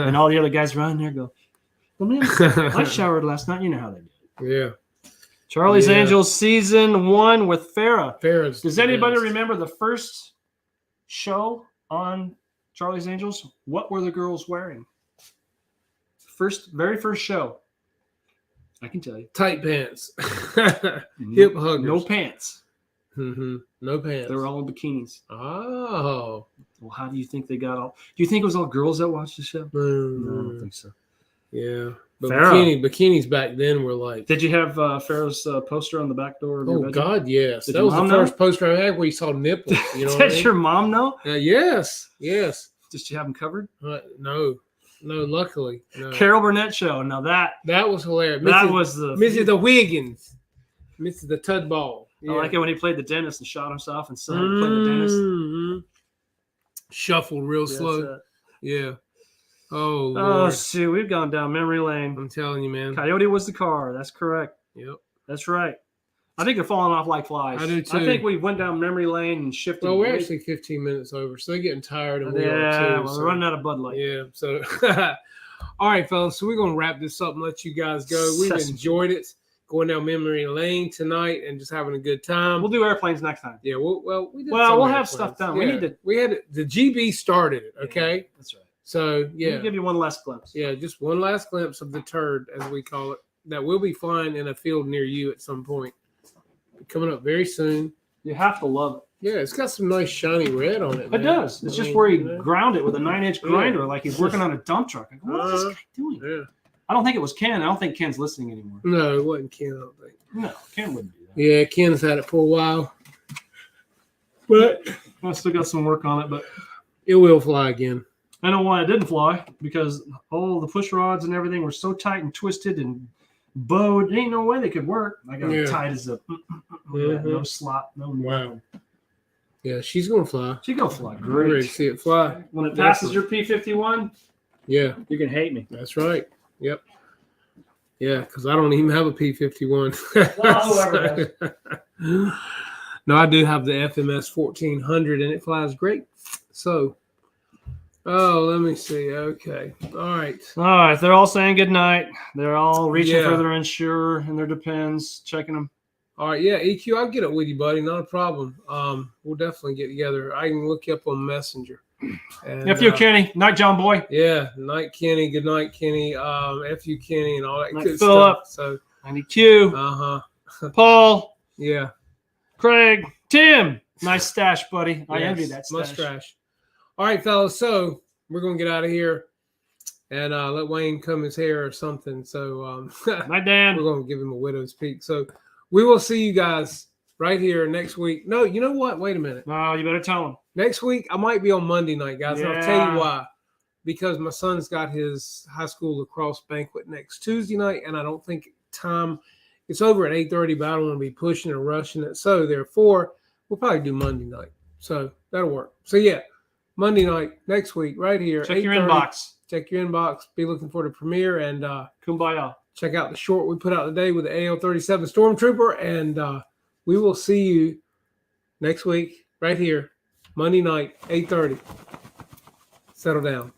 And all the other guys around there go, "Well, man, I showered last night." You know how they do. Yeah. Charlie's Yeah. Angels season 1 with Farrah. Ferris. Does anybody remember the first show on Charlie's Angels? What were the girls wearing? Very first show. I can tell you. Tight pants. Hip huggers. No pants. Mm-hmm. No pants. They were all in bikinis. Oh. Well, how do you think they got all? Do you think it was all girls that watched the show? No, I don't Mm, think so. yeah. But Farrah. bikinis back then were like, Did you have Farrah's poster on the back door of your oh bedroom? God, yes. Did That your was the mom know? first poster I had where you saw nipples. You know what I Did mean? your mom know? Yes. Did she have them covered? No. Luckily, no. Carol Burnett show. Now that was hilarious. that was the Mrs. the Wiggins, Mrs. the Tudball. I like it when he played the dentist and shot himself and son played the dentist. Mhm. Shuffled real That's slow. it. Yeah. Oh, Oh Lord. shoot, we've gone down memory lane. I'm telling you, man. Coyote was the car. That's correct. Yep. That's right. I think they're falling off like flies. I do too. I think we went down memory lane and shifted. Well, we're actually 15 minutes over, so they're getting tired and we are yeah, too. well, So, we're running out of Bud Light. yeah, so all right, fellas. So we're gonna wrap this up and let you guys go. We've Sesame. enjoyed it going down memory lane tonight and just having a good time. We'll do airplanes next time. Yeah, we did Well, some we'll have airplanes. stuff done. Yeah, we had the GB started it. Okay, Yeah, that's right. so yeah, We'll give you one last glimpse. yeah, just one last glimpse of the turd, as we call it, that will be flying in a field near you at some point. Coming up very soon. You have to love it. Yeah, it's got some nice shiny red on it. It man. does. It's I just mean, where he yeah. ground it with a 9-inch grinder, Yeah. like he's working on a dump truck. I go, what is this guy doing? Yeah. I don't think it was Ken. I don't think Ken's listening anymore. No, it wasn't Ken, I don't think. No, Ken wouldn't do that. Yeah, Ken's had it for a while. But I still got some work on it, but it will fly again. I know why it didn't fly, because all the push rods and everything were so tight and twisted and bowed. There ain't no way they could work. I got Yeah. it tight as a no slop, no Wow. Yeah, she's going to fly. She gonna fly I'm ready to great. see it fly. When it passes your P-51, Yeah, you can hate me. that's right. Yep. Yeah, because I don't even have a P-51. Well, whoever No, I do have the FMS 1400 and it flies great. So, let me see. Okay. All right. All right, they're all saying good night. They're all reaching Yeah. for their Ensure and their Depends, checking them. All right. Yeah, EQ, I'll get it with you, buddy. Not a problem. We'll definitely get together. I can look you up on Messenger. And, F you, Kenny. Night, John Boy. Yeah. Night, Kenny. Good night, Kenny. F you, Kenny, and all that Night, good Phillip. stuff. So, Andy Q. Paul. yeah. Craig. Tim. Nice stash, buddy. I Yes, envy that stash. mustache. All right, fellas. So we're gonna get out of here and let Wayne comb his hair or something. So Night, we're Dan. gonna give him a widow's peak. So we will see you guys right here next week. No, you know what? Wait a minute. No, you better tell him. Next week I might be on Monday night, guys. And I'll tell Yeah. you why. Because my son's got his high school lacrosse banquet next Tuesday night, and I don't think time it's over at 8:30, but I don't want to be pushing or rushing it. So therefore, we'll probably do Monday night. So that'll work. So yeah, Monday night next week, right here. Check your 8:30. inbox. Check your inbox. Be looking for the premiere and Kumbaya. check out the short we put out today with the AL-37 Stormtrooper. And we will see you next week right here, Monday night, 8:30. Settle down.